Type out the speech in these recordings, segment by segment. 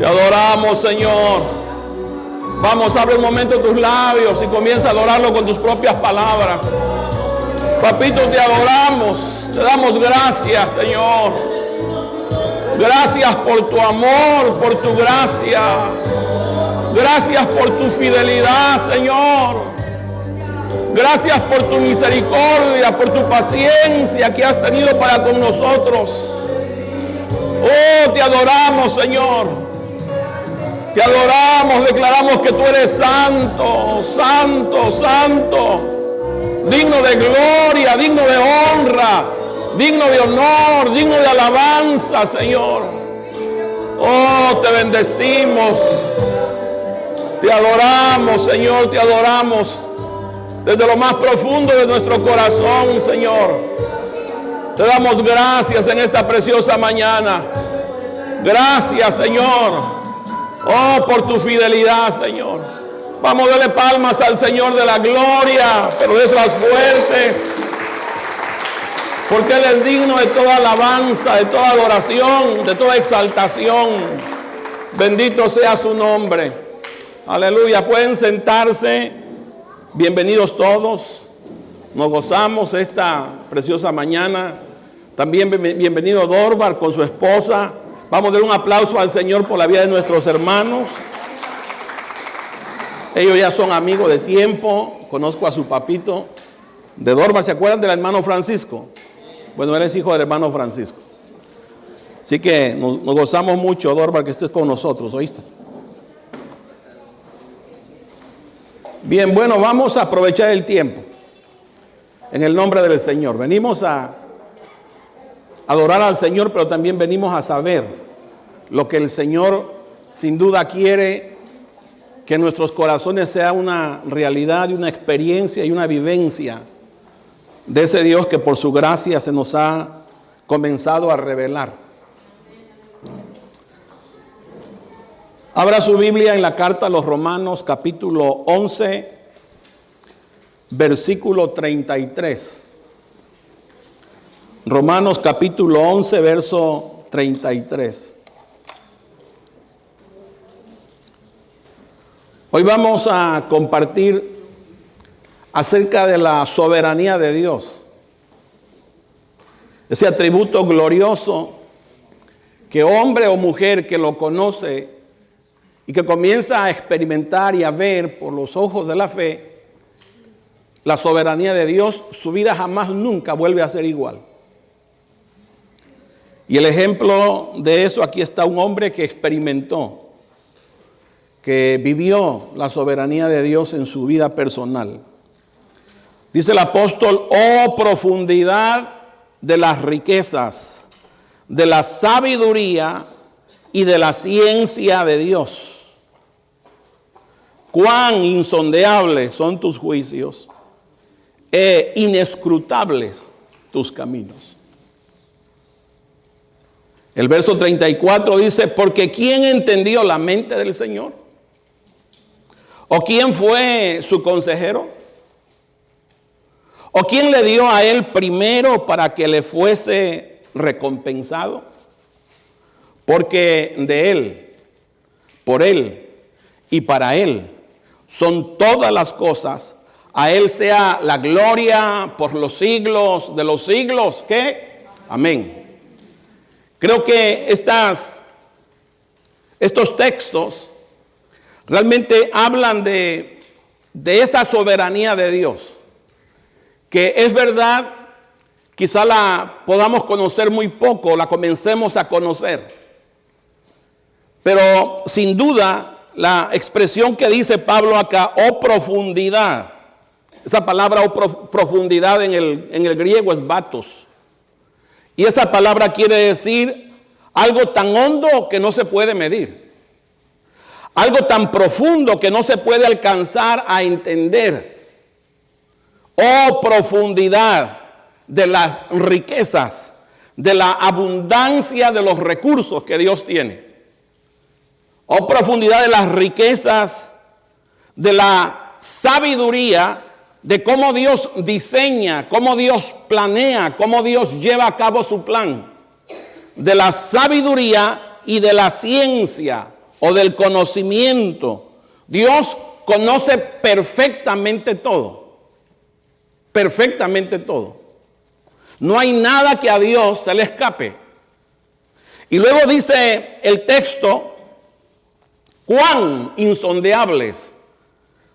Te adoramos, Señor. Vamos, abre un momento tus labios y comienza a adorarlo con tus propias palabras. Papito, te adoramos. Te damos gracias, Señor. Gracias por tu amor, por tu gracia. Gracias por tu fidelidad, Señor. Gracias por tu misericordia, por tu paciencia que has tenido para con nosotros. Oh, te adoramos, Señor. Te adoramos, declaramos que tú eres santo, santo, santo. Digno de gloria, digno de honra, digno de honor, digno de alabanza, Señor. Oh, te bendecimos. Te adoramos, Señor, te adoramos. Desde lo más profundo de nuestro corazón, Señor. Te damos gracias en esta preciosa mañana. Gracias, Señor. Oh, por tu fidelidad, Señor. Vamos a darle palmas al Señor de la gloria, pero de esas fuertes. Porque Él es digno de toda alabanza, de toda adoración, de toda exaltación. Bendito sea su nombre. Aleluya. Pueden sentarse. Bienvenidos todos. Nos gozamos esta preciosa mañana. También bienvenido Dorbar con su esposa. Vamos a dar un aplauso al Señor por la vida de nuestros hermanos. Ellos ya son amigos de tiempo. Conozco a su papito de Dorbar. ¿Se acuerdan del hermano Francisco? Bueno, él es hijo del hermano Francisco. Así que nos gozamos mucho, Dorbar, que estés con nosotros, ¿oíste? Bien, bueno, vamos a aprovechar el tiempo. En el nombre del Señor. Venimos a adorar al Señor, pero también venimos a saber lo que el Señor sin duda quiere que en nuestros corazones sea una realidad y una experiencia y una vivencia de ese Dios que por su gracia se nos ha comenzado a revelar. Abra su Biblia en la carta a los Romanos, capítulo 11, versículo 33. Romanos, capítulo 11, verso 33. Hoy vamos a compartir acerca de la soberanía de Dios. Ese atributo glorioso que hombre o mujer que lo conoce y que comienza a experimentar y a ver por los ojos de la fe la soberanía de Dios, su vida jamás nunca vuelve a ser igual. Y el ejemplo de eso, aquí está un hombre que experimentó, que vivió la soberanía de Dios en su vida personal. Dice el apóstol: oh profundidad de las riquezas, de la sabiduría y de la ciencia de Dios. Cuán insondeables son tus juicios e inescrutables tus caminos. El verso 34 dice: porque ¿quién entendió la mente del Señor? ¿O quién fue su consejero? ¿O quién le dio a él primero para que le fuese recompensado? Porque de él, por él y para él son todas las cosas. A él sea la gloria por los siglos de los siglos. ¿Qué? Amén. Creo que estos textos realmente hablan de esa soberanía de Dios, que es verdad, quizá la podamos conocer muy poco, la comencemos a conocer, pero sin duda la expresión que dice Pablo acá, oh profundidad, esa palabra oh profundidad en el griego es batos, y esa palabra quiere decir algo tan hondo que no se puede medir. Algo tan profundo que no se puede alcanzar a entender. Oh profundidad de las riquezas, de la abundancia de los recursos que Dios tiene. Oh profundidad de las riquezas, de la sabiduría, de cómo Dios diseña, cómo Dios planea, cómo Dios lleva a cabo su plan. De la sabiduría y de la ciencia o del conocimiento. Dios conoce perfectamente todo. Perfectamente todo. No hay nada que a Dios se le escape. Y luego dice el texto, cuán insondeables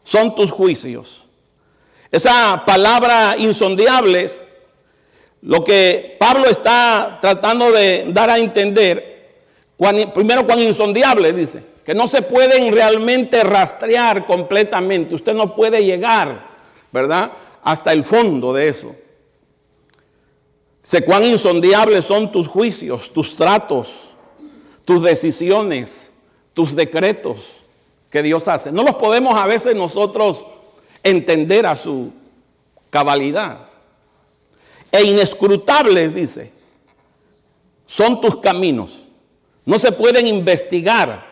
son tus juicios. Esa palabra insondeables, lo que Pablo está tratando de dar a entender, primero cuán insondeables dice, que no se pueden realmente rastrear completamente. Usted no puede llegar, ¿verdad?, hasta el fondo de eso. Sé cuán insondeables son tus juicios, tus tratos, tus decisiones, tus decretos que Dios hace. No los podemos a veces nosotros entender a su cabalidad. E inescrutables, dice, son tus caminos. No se pueden investigar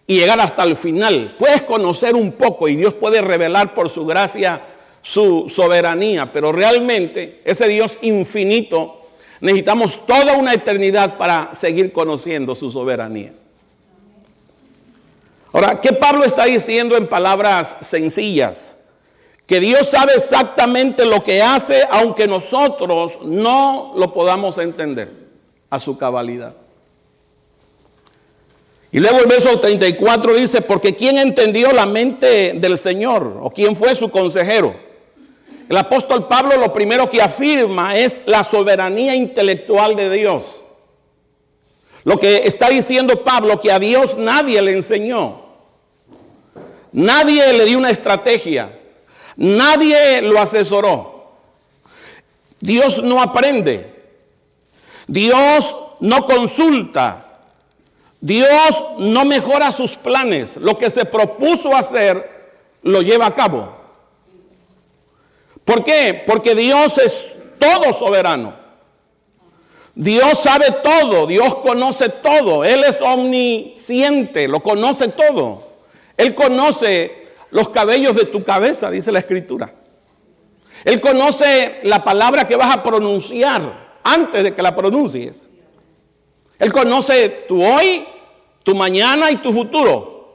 y llegar hasta el final. Puedes conocer un poco y Dios puede revelar por su gracia su soberanía, pero realmente ese Dios infinito, necesitamos toda una eternidad para seguir conociendo su soberanía. Ahora, ¿qué Pablo está diciendo en palabras sencillas? Que Dios sabe exactamente lo que hace, aunque nosotros no lo podamos entender a su cabalidad. Y luego el verso 34 dice, porque ¿quién entendió la mente del Señor? ¿O quién fue su consejero? El apóstol Pablo lo primero que afirma es la soberanía intelectual de Dios. Lo que está diciendo Pablo, que a Dios nadie le enseñó. Nadie le dio una estrategia. Nadie lo asesoró. Dios no aprende. Dios no consulta. Dios no mejora sus planes. Lo que se propuso hacer, lo lleva a cabo. ¿Por qué? Porque Dios es todo soberano. Dios sabe todo, Dios conoce todo. Él es omnisciente, lo conoce todo. Él conoce los cabellos de tu cabeza, dice la Escritura. Él conoce la palabra que vas a pronunciar antes de que la pronuncies. Él conoce tu hoy, tu mañana y tu futuro.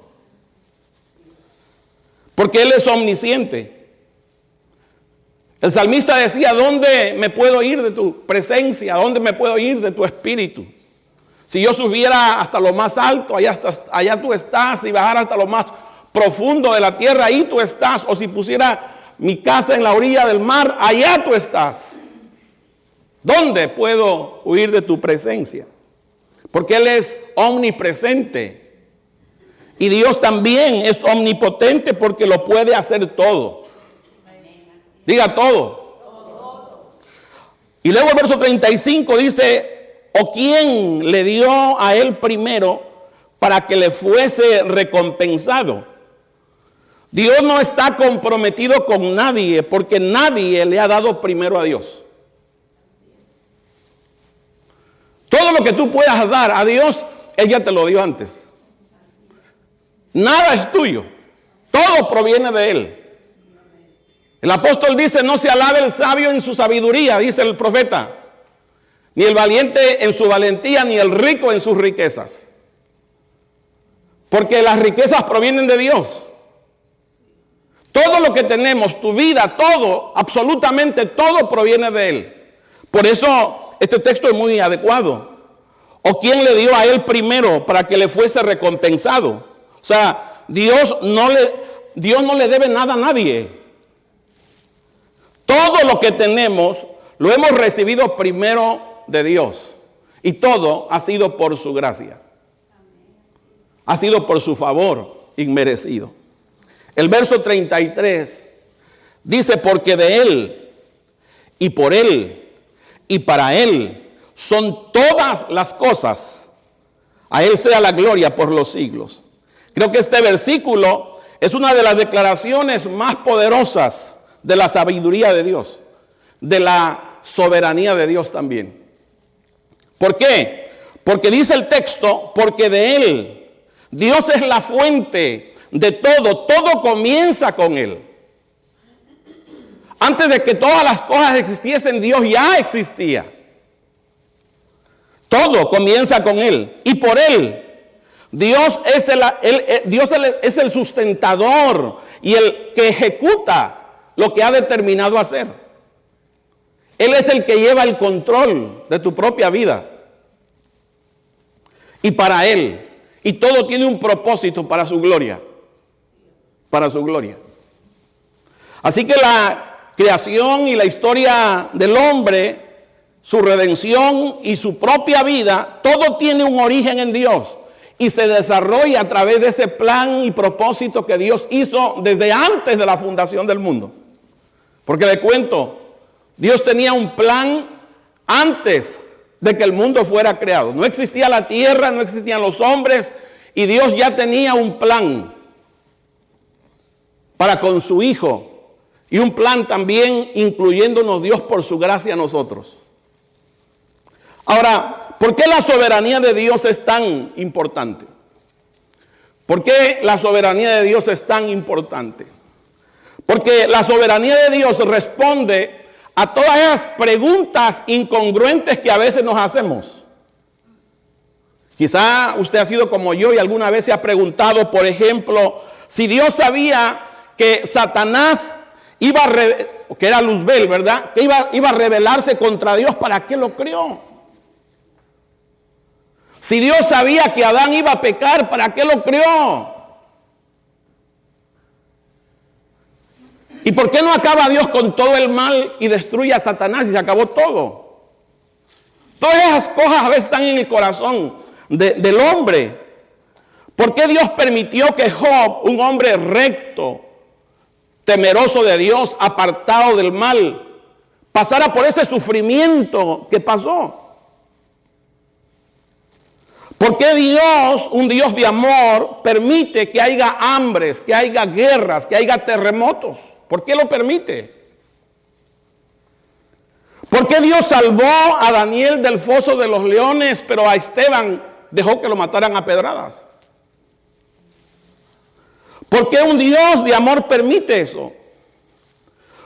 Porque Él es omnisciente. El salmista decía, ¿dónde me puedo ir de tu presencia? ¿Dónde me puedo ir de tu espíritu? Si yo subiera hasta lo más alto, allá tú estás. Si bajara hasta lo más profundo de la tierra, ahí tú estás. O si pusiera mi casa en la orilla del mar, allá tú estás. ¿Dónde puedo huir de tu presencia? Porque Él es omnipresente. Y Dios también es omnipotente porque lo puede hacer todo. Diga todo. Y luego el verso 35 dice, ¿o quién le dio a él primero para que le fuese recompensado? Dios no está comprometido con nadie porque nadie le ha dado primero a Dios. Todo lo que tú puedas dar a Dios, Él ya te lo dio antes. Nada es tuyo. Todo proviene de Él. El apóstol dice, no se alabe el sabio en su sabiduría, dice el profeta, ni el valiente en su valentía, ni el rico en sus riquezas. Porque las riquezas provienen de Dios. Todo lo que tenemos, tu vida, todo, absolutamente todo proviene de Él. Por eso este texto es muy adecuado. ¿O quién le dio a Él primero para que le fuese recompensado? O sea, Dios no le debe nada a nadie. Todo lo que tenemos lo hemos recibido primero de Dios. Y todo ha sido por su gracia. Ha sido por su favor inmerecido. El verso 33 dice, porque de Él y por Él y para Él son todas las cosas. A Él sea la gloria por los siglos. Creo que este versículo es una de las declaraciones más poderosas de la sabiduría de Dios, de la soberanía de Dios también. ¿Por qué? Porque dice el texto, porque de Él, Dios es la fuente de todo, todo comienza con Él. Antes de que todas las cosas existiesen, Dios ya existía. Todo comienza con Él y por Él. Dios es el sustentador y el que ejecuta lo que ha determinado hacer. Él es el que lleva el control de tu propia vida. Y para Él. Y todo tiene un propósito para su gloria. Para su gloria. Así que la creación y la historia del hombre, su redención y su propia vida, todo tiene un origen en Dios. Y se desarrolla a través de ese plan y propósito que Dios hizo desde antes de la fundación del mundo. Porque le cuento, Dios tenía un plan antes de que el mundo fuera creado. No existía la tierra, no existían los hombres, y Dios ya tenía un plan para con su Hijo. Y un plan también incluyéndonos Dios por su gracia a nosotros. Ahora, ¿por qué la soberanía de Dios es tan importante? ¿Por qué la soberanía de Dios es tan importante? Porque la soberanía de Dios responde a todas esas preguntas incongruentes que a veces nos hacemos. Quizá usted ha sido como yo y alguna vez se ha preguntado, por ejemplo, si Dios sabía que Satanás que era Luzbel, ¿verdad? Que iba a rebelarse contra Dios, ¿para qué lo creó? Si Dios sabía que Adán iba a pecar, ¿para qué lo creó? ¿Y por qué no acaba Dios con todo el mal y destruye a Satanás y se acabó todo? Todas esas cosas a veces están en el corazón del hombre. ¿Por qué Dios permitió que Job, un hombre recto, temeroso de Dios, apartado del mal, pasara por ese sufrimiento que pasó? ¿Por qué Dios, un Dios de amor, permite que haya hambres, que haya guerras, que haya terremotos? ¿Por qué lo permite? ¿Por qué Dios salvó a Daniel del foso de los leones, pero a Esteban dejó que lo mataran a pedradas? ¿Por qué un Dios de amor permite eso?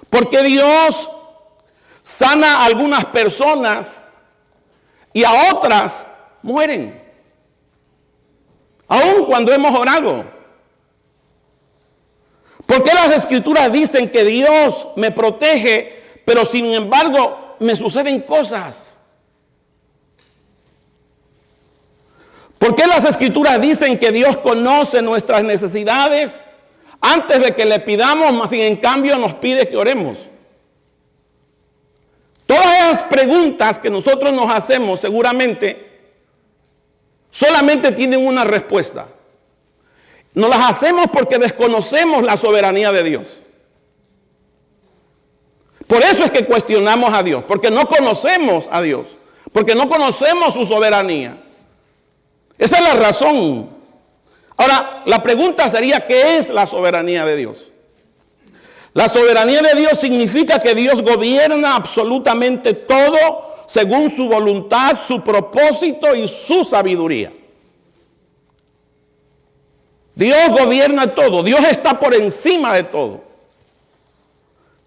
¿Por qué Dios sana a algunas personas y a otras mueren? Aun cuando hemos orado. ¿Por qué las escrituras dicen que Dios me protege, pero sin embargo me suceden cosas? ¿Por qué las escrituras dicen que Dios conoce nuestras necesidades antes de que le pidamos, mas sin en cambio nos pide que oremos? Todas esas preguntas que nosotros nos hacemos seguramente solamente tienen una respuesta. Nos las hacemos porque desconocemos la soberanía de Dios. Por eso es que cuestionamos a Dios, porque no conocemos a Dios, porque no conocemos su soberanía. Esa es la razón. Ahora, la pregunta sería, ¿qué es la soberanía de Dios? La soberanía de Dios significa que Dios gobierna absolutamente todo según su voluntad, su propósito y su sabiduría. Dios gobierna todo. Dios está por encima de todo.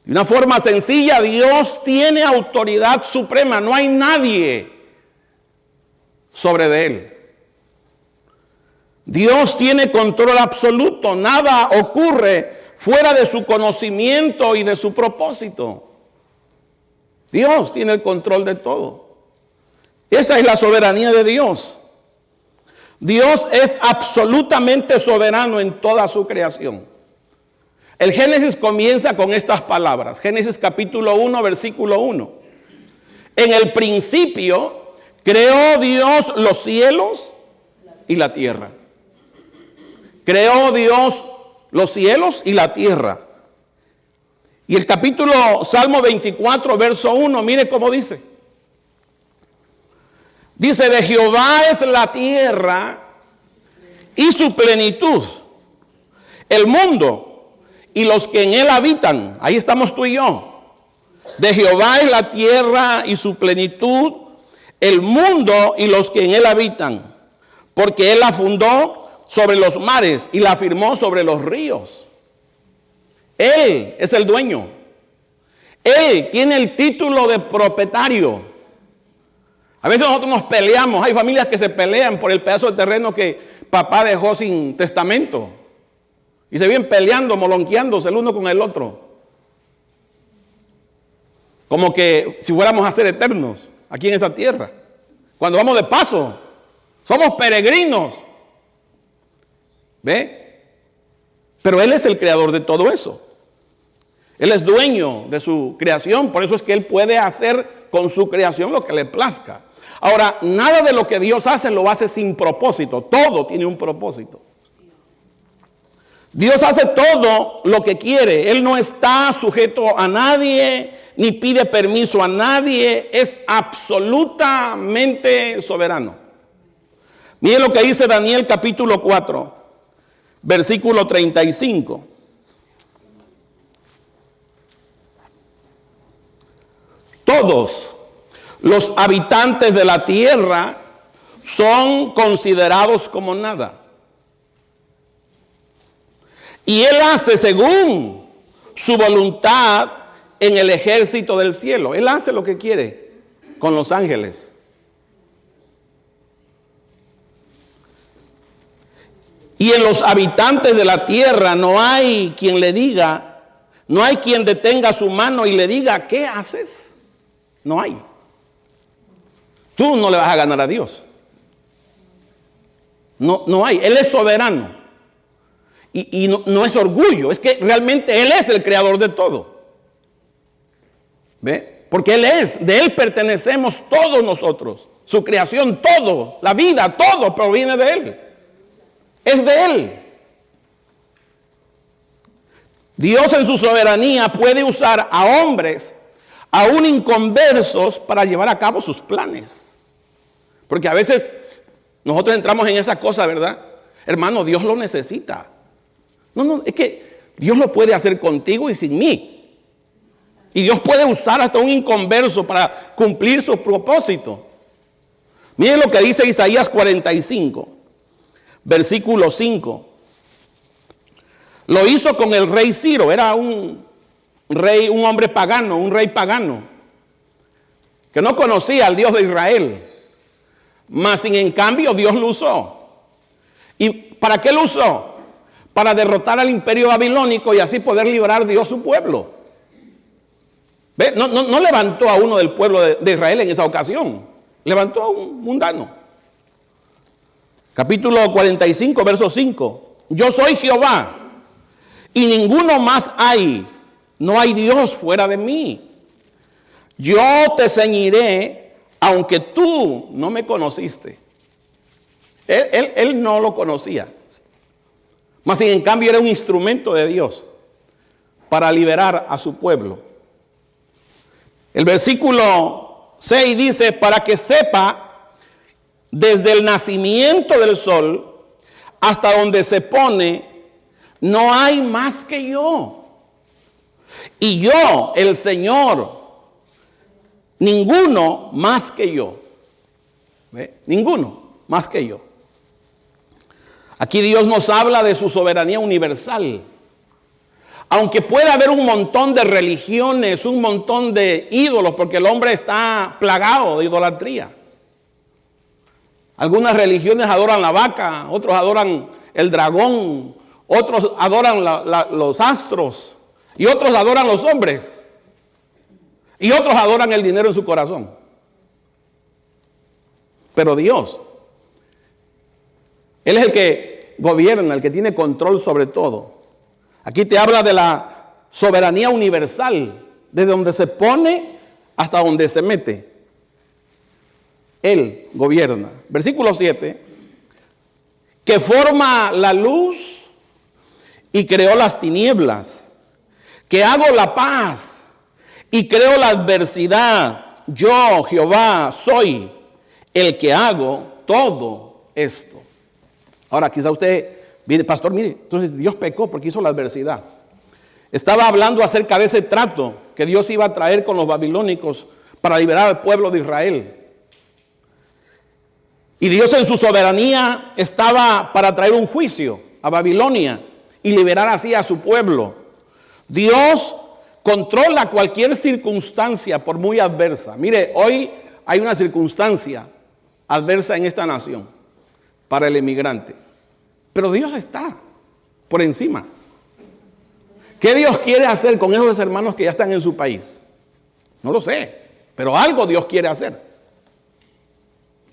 De una forma sencilla, Dios tiene autoridad suprema. No hay nadie sobre de Él. Dios tiene control absoluto. Nada ocurre fuera de su conocimiento y de su propósito. Dios tiene el control de todo. Esa es la soberanía de Dios. Dios es absolutamente soberano en toda su creación. El Génesis comienza con estas palabras. Génesis capítulo 1, versículo 1. En el principio creó Dios los cielos y la tierra. Creó Dios los cielos y la tierra. Y el capítulo Salmo 24, verso 1, mire cómo dice. Dice, de Jehová es la tierra y su plenitud, el mundo y los que en él habitan. Ahí estamos tú y yo. De Jehová es la tierra y su plenitud, el mundo y los que en él habitan. Porque él la fundó sobre los mares y la firmó sobre los ríos. Él es el dueño. Él tiene el título de propietario. A veces nosotros nos peleamos. Hay familias que se pelean por el pedazo de terreno que papá dejó sin testamento. Y se vienen peleando, molonqueándose el uno con el otro. Como que si fuéramos a ser eternos aquí en esta tierra. Cuando vamos de paso, somos peregrinos. ¿Ve? Pero Él es el creador de todo eso. Él es dueño de su creación, por eso es que Él puede hacer con su creación lo que le plazca. Ahora, nada de lo que Dios hace lo hace sin propósito, todo tiene un propósito. Dios hace todo lo que quiere, Él no está sujeto a nadie, ni pide permiso a nadie, es absolutamente soberano. Miren lo que dice Daniel capítulo 4, versículo 35. Todos los habitantes de la tierra son considerados como nada. Y Él hace según su voluntad en el ejército del cielo. Él hace lo que quiere con los ángeles. Y en los habitantes de la tierra no hay quien le diga, no hay quien detenga su mano y le diga, ¿qué haces? No hay. Tú no le vas a ganar a Dios. No hay. Él es soberano. Y no es orgullo, es que realmente Él es el creador de todo. ¿Ve? Porque Él es, de Él pertenecemos todos nosotros. Su creación, todo, la vida, todo proviene de Él. Es de Él. Dios en su soberanía puede usar a hombres, aún inconversos, para llevar a cabo sus planes. Porque a veces nosotros entramos en esa cosa, ¿verdad? Hermano, Dios lo necesita. No, es que Dios lo puede hacer contigo y sin mí. Y Dios puede usar hasta un inconverso para cumplir su propósito. Miren lo que dice Isaías 45, versículo 5. Lo hizo con el rey Ciro, era un rey, un hombre pagano, un rey pagano, que no conocía al Dios de Israel. Mas sin en cambio Dios lo usó. ¿Y para qué lo usó? Para derrotar al imperio babilónico y así poder liberar Dios su pueblo. ¿Ve? No levantó a uno del pueblo de Israel en esa ocasión. Levantó a un mundano. Capítulo 45, verso 5. Yo soy Jehová y ninguno más hay. No hay Dios fuera de mí. Yo te ceñiré aunque tú no me conociste. Él no lo conocía. Mas en cambio era un instrumento de Dios para liberar a su pueblo. El versículo 6 dice, para que sepa desde el nacimiento del sol hasta donde se pone, no hay más que yo. Y yo, el Señor, ninguno más que yo. ¿Ve? Ninguno más que yo. Aquí Dios nos habla de su soberanía universal. Aunque puede haber un montón de religiones, un montón de ídolos, porque el hombre está plagado de idolatría. Algunas religiones adoran la vaca, otros adoran el dragón, otros adoran los astros y otros adoran los hombres. Y otros adoran el dinero en su corazón. Pero Dios, Él es el que gobierna, el que tiene control sobre todo. Aquí te habla de la soberanía universal, desde donde se pone hasta donde se mete. Él gobierna. Versículo 7. Que forma la luz y creó las tinieblas. Que hago la paz y creo la adversidad. Yo, Jehová, soy el que hago todo esto. Ahora, quizá usted viene, pastor, mire, entonces Dios pecó porque hizo la adversidad. Estaba hablando acerca de ese trato que Dios iba a traer con los babilónicos para liberar al pueblo de Israel. Y Dios en su soberanía estaba para traer un juicio a Babilonia y liberar así a su pueblo. Dios controla cualquier circunstancia por muy adversa. Mire, hoy hay una circunstancia adversa en esta nación para el emigrante. Pero Dios está por encima. ¿Qué Dios quiere hacer con esos hermanos que ya están en su país? No lo sé, pero algo Dios quiere hacer.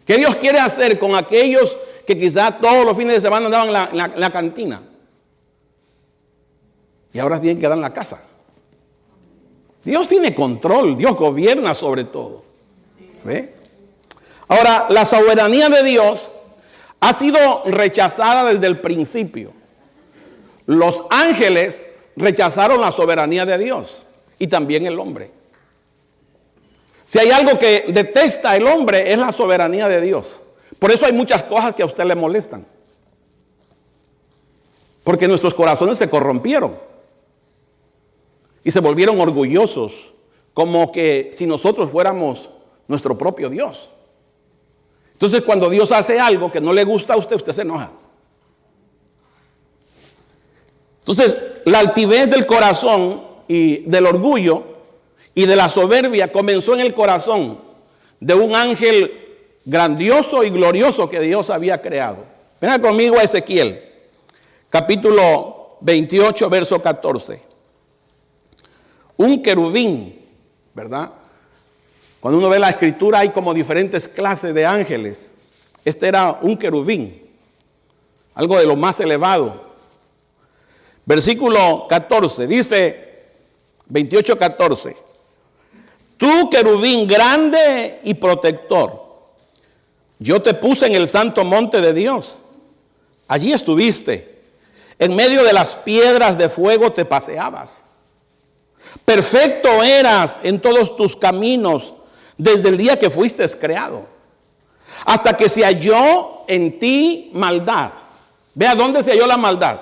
¿Qué Dios quiere hacer con aquellos que quizás todos los fines de semana andaban en la cantina? Y ahora tienen que dar en la casa. Dios tiene control, Dios gobierna sobre todo. ¿Ve? Ahora, la soberanía de Dios ha sido rechazada desde el principio. Los ángeles rechazaron la soberanía de Dios y también el hombre. Si hay algo que detesta el hombre es la soberanía de Dios. Por eso hay muchas cosas que a usted le molestan. Porque nuestros corazones se corrompieron y se volvieron orgullosos, como que si nosotros fuéramos nuestro propio Dios. Entonces, cuando Dios hace algo que no le gusta a usted, usted se enoja. Entonces, la altivez del corazón y del orgullo y de la soberbia comenzó en el corazón de un ángel grandioso y glorioso que Dios había creado. Venga conmigo a Ezequiel, capítulo 28, verso 14. Un querubín, ¿verdad? Cuando uno ve la escritura hay como diferentes clases de ángeles. Este era un querubín, algo de lo más elevado. Versículo 14, dice 28:14. Tú, querubín grande y protector, yo te puse en el santo monte de Dios. Allí estuviste. En medio de las piedras de fuego te paseabas. Perfecto eras en todos tus caminos desde el día que fuiste creado, hasta que se halló en ti maldad. Vea dónde se halló la maldad.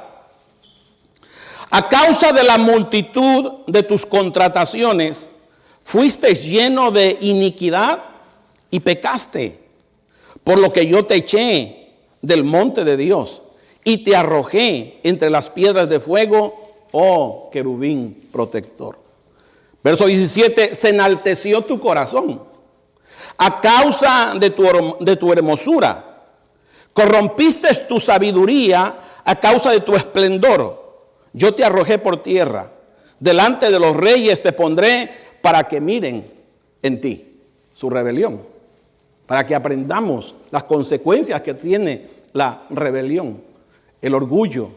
A causa de la multitud de tus contrataciones, fuiste lleno de iniquidad y pecaste, por lo que yo te eché del monte de Dios y te arrojé entre las piedras de fuego, oh querubín protector. Verso 17, se enalteció tu corazón a causa de tu hermosura. Corrompiste tu sabiduría a causa de tu esplendor. Yo te arrojé por tierra. Delante de los reyes te pondré para que miren en ti su rebelión. Para que aprendamos las consecuencias que tiene la rebelión, el orgullo,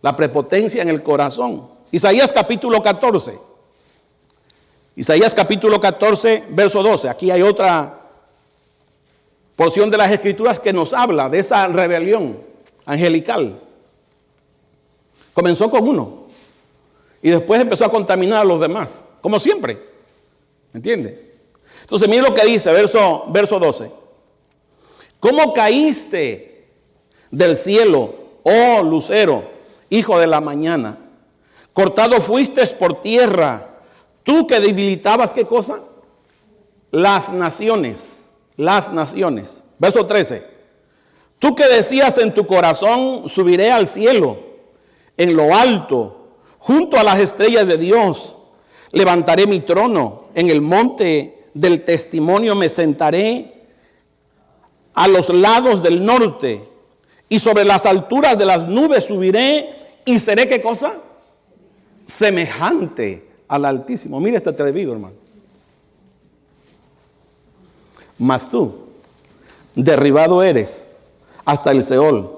la prepotencia en el corazón. Isaías capítulo 14. Isaías capítulo 14, verso 12. Aquí hay otra porción de las escrituras que nos habla de esa rebelión angelical. Comenzó con uno y después empezó a contaminar a los demás, como siempre. ¿Me entiende? Entonces, mire lo que dice, verso 12. ¿Cómo caíste del cielo, oh lucero, hijo de la mañana? Cortado fuiste por tierra, tú que debilitabas, ¿qué cosa? Las naciones. Verso 13. Tú que decías en tu corazón, subiré al cielo, en lo alto, junto a las estrellas de Dios, levantaré mi trono, en el monte del testimonio me sentaré, a los lados del norte, y sobre las alturas de las nubes subiré, y seré, ¿qué cosa? Semejante al Altísimo. Mira este atrevido, hermano. Mas tú, derribado eres hasta el Seol,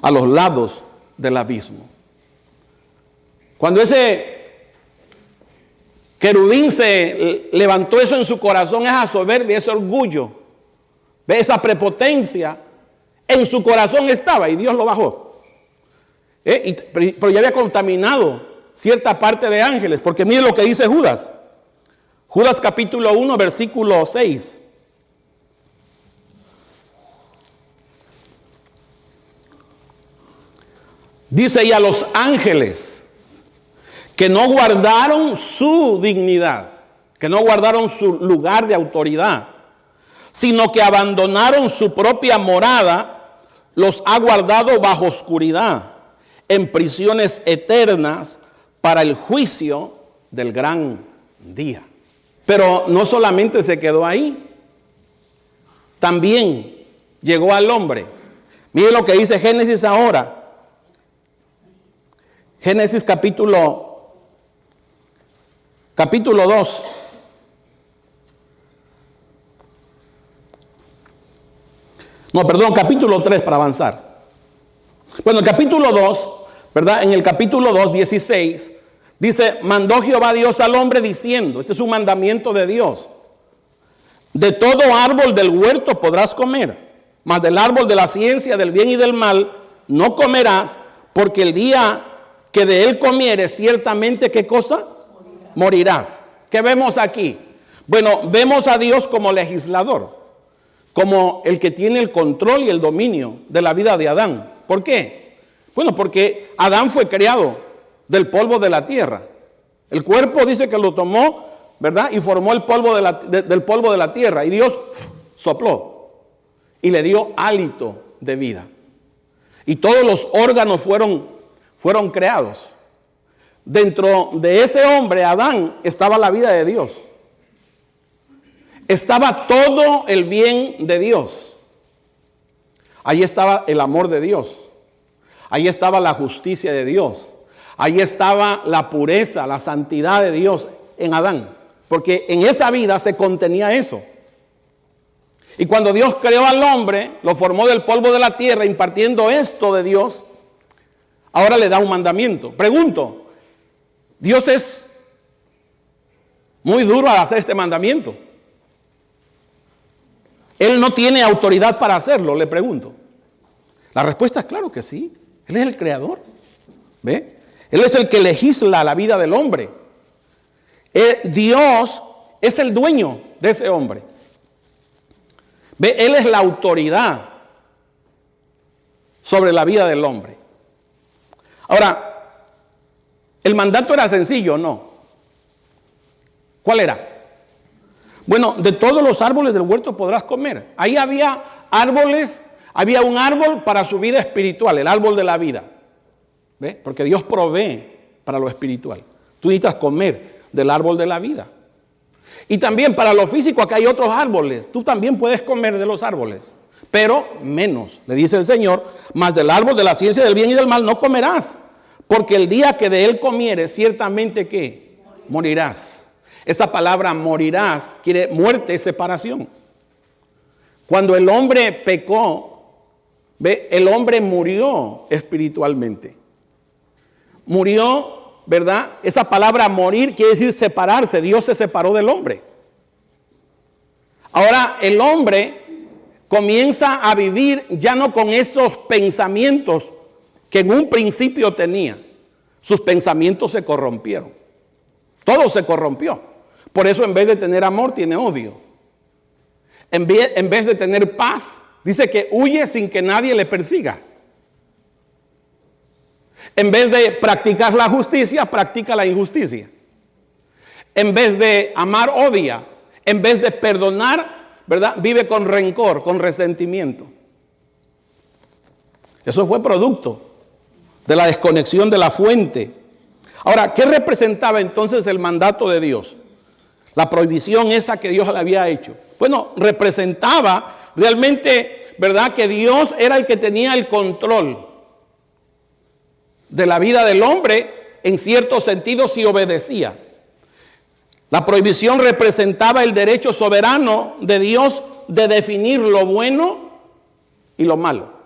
a los lados del abismo. Cuando ese querubín se levantó eso en su corazón, esa soberbia, ese orgullo, esa prepotencia, en su corazón estaba y Dios lo bajó. Pero ya había contaminado cierta parte de ángeles, porque mire lo que dice Judas. Judas capítulo 1, versículo 6. Dice, y a los ángeles que no guardaron su dignidad, que no guardaron su lugar de autoridad, sino que abandonaron su propia morada, los ha guardado bajo oscuridad, en prisiones eternas, para el juicio del gran día. Pero no solamente se quedó ahí, también llegó al hombre. Mire lo que dice Génesis ahora, Génesis capítulo 2. No, perdón, capítulo 3 para avanzar. Bueno, el capítulo 2, ¿verdad? En el capítulo 2, 16, dice, mandó Jehová Dios al hombre diciendo, este es un mandamiento de Dios, de todo árbol del huerto podrás comer, mas del árbol de la ciencia del bien y del mal no comerás, porque el día que de él comieres, ciertamente, ¿qué cosa? Morirás. ¿Qué vemos aquí? Bueno, vemos a Dios como legislador, como el que tiene el control y el dominio de la vida de Adán. ¿Por qué? Bueno, porque Adán fue creado del polvo de la tierra. El cuerpo dice que lo tomó, ¿verdad? Y formó el polvo del polvo de la tierra. Y Dios sopló y le dio hálito de vida. Y todos los órganos fueron creados. Dentro de ese hombre, Adán, estaba la vida de Dios. Estaba todo el bien de Dios. Ahí estaba el amor de Dios. Ahí estaba la justicia de Dios. Ahí estaba la pureza, la santidad de Dios en Adán. Porque en esa vida se contenía eso. Y cuando Dios creó al hombre, lo formó del polvo de la tierra, impartiendo esto de Dios, ahora le da un mandamiento. Pregunto, ¿Dios es muy duro al hacer este mandamiento? ¿Él no tiene autoridad para hacerlo? Le pregunto. La respuesta es claro que sí. Él es el creador. ¿Ve? Él es el que legisla la vida del hombre. Dios es el dueño de ese hombre. ¿Ve? Él es la autoridad sobre la vida del hombre. Ahora, ¿el mandato era sencillo o no? ¿Cuál era? Bueno, de todos los árboles del huerto podrás comer. Ahí había árboles, había un árbol para su vida espiritual, el árbol de la vida. ¿Ve? Porque Dios provee para lo espiritual. Tú necesitas comer del árbol de la vida. Y también para lo físico, acá hay otros árboles. Tú también puedes comer de los árboles, pero menos, le dice el Señor, mas del árbol de la ciencia del bien y del mal no comerás, porque el día que de él comieres, ciertamente ¿qué? Morirás. Esa palabra morirás quiere muerte, separación. Cuando el hombre pecó, ¿ve? El hombre murió espiritualmente. Murió, ¿verdad? Esa palabra morir quiere decir separarse. Dios se separó del hombre. Ahora el hombre comienza a vivir ya no con esos pensamientos que en un principio tenía. Sus pensamientos se corrompieron. Todo se corrompió. Por eso en vez de tener amor tiene odio. En vez de tener paz, dice que huye sin que nadie le persiga. En vez de practicar la justicia, practica la injusticia. En vez de amar, odia. En vez de perdonar, ¿verdad? Vive con rencor, con resentimiento. Eso fue producto de la desconexión de la fuente. Ahora, ¿qué representaba entonces el mandato de Dios? La prohibición esa que Dios le había hecho. Bueno, representaba realmente, ¿verdad?, que Dios era el que tenía el control de la vida del hombre, en cierto sentido, si obedecía. La prohibición representaba el derecho soberano de Dios de definir lo bueno y lo malo.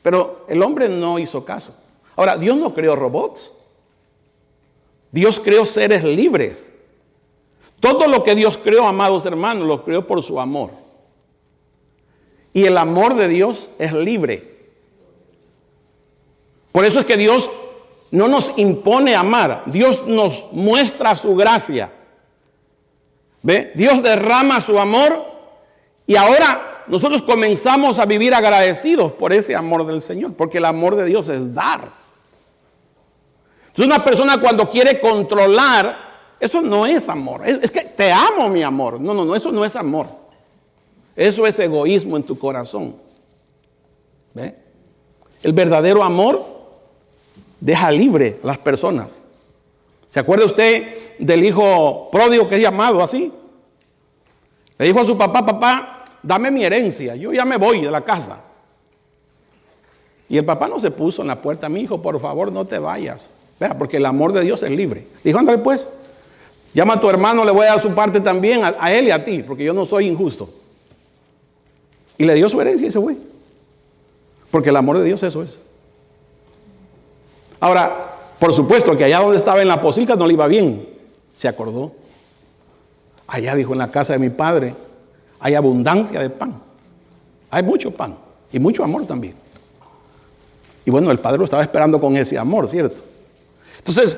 Pero el hombre no hizo caso. Ahora, Dios no creó robots. Dios creó seres libres. Todo lo que Dios creó, amados hermanos, lo creó por su amor. Y el amor de Dios es libre. Por eso es que Dios no nos impone amar. Dios nos muestra su gracia. ¿Ve? Dios derrama su amor y ahora nosotros comenzamos a vivir agradecidos por ese amor del Señor. Porque el amor de Dios es dar. Entonces una persona cuando quiere controlar, eso no es amor. Es que te amo, mi amor. No, eso no es amor. Eso es egoísmo en tu corazón. ¿Ve? El verdadero amor deja libre a las personas. ¿Se acuerda usted del hijo pródigo que es llamado así? Le dijo a su papá, papá, dame mi herencia, yo ya me voy de la casa. Y el papá no se puso en la puerta, mi hijo, por favor, no te vayas. Vea, porque el amor de Dios es libre. Dijo, ándale pues, llama a tu hermano, le voy a dar su parte también, a él y a ti, porque yo no soy injusto. Y le dio su herencia y se fue. Porque el amor de Dios eso es. Ahora, por supuesto que allá donde estaba en la posilga no le iba bien. Se acordó. Allá dijo, en la casa de mi padre hay abundancia de pan. Hay mucho pan y mucho amor también. Y bueno, el padre lo estaba esperando con ese amor, ¿cierto? Entonces,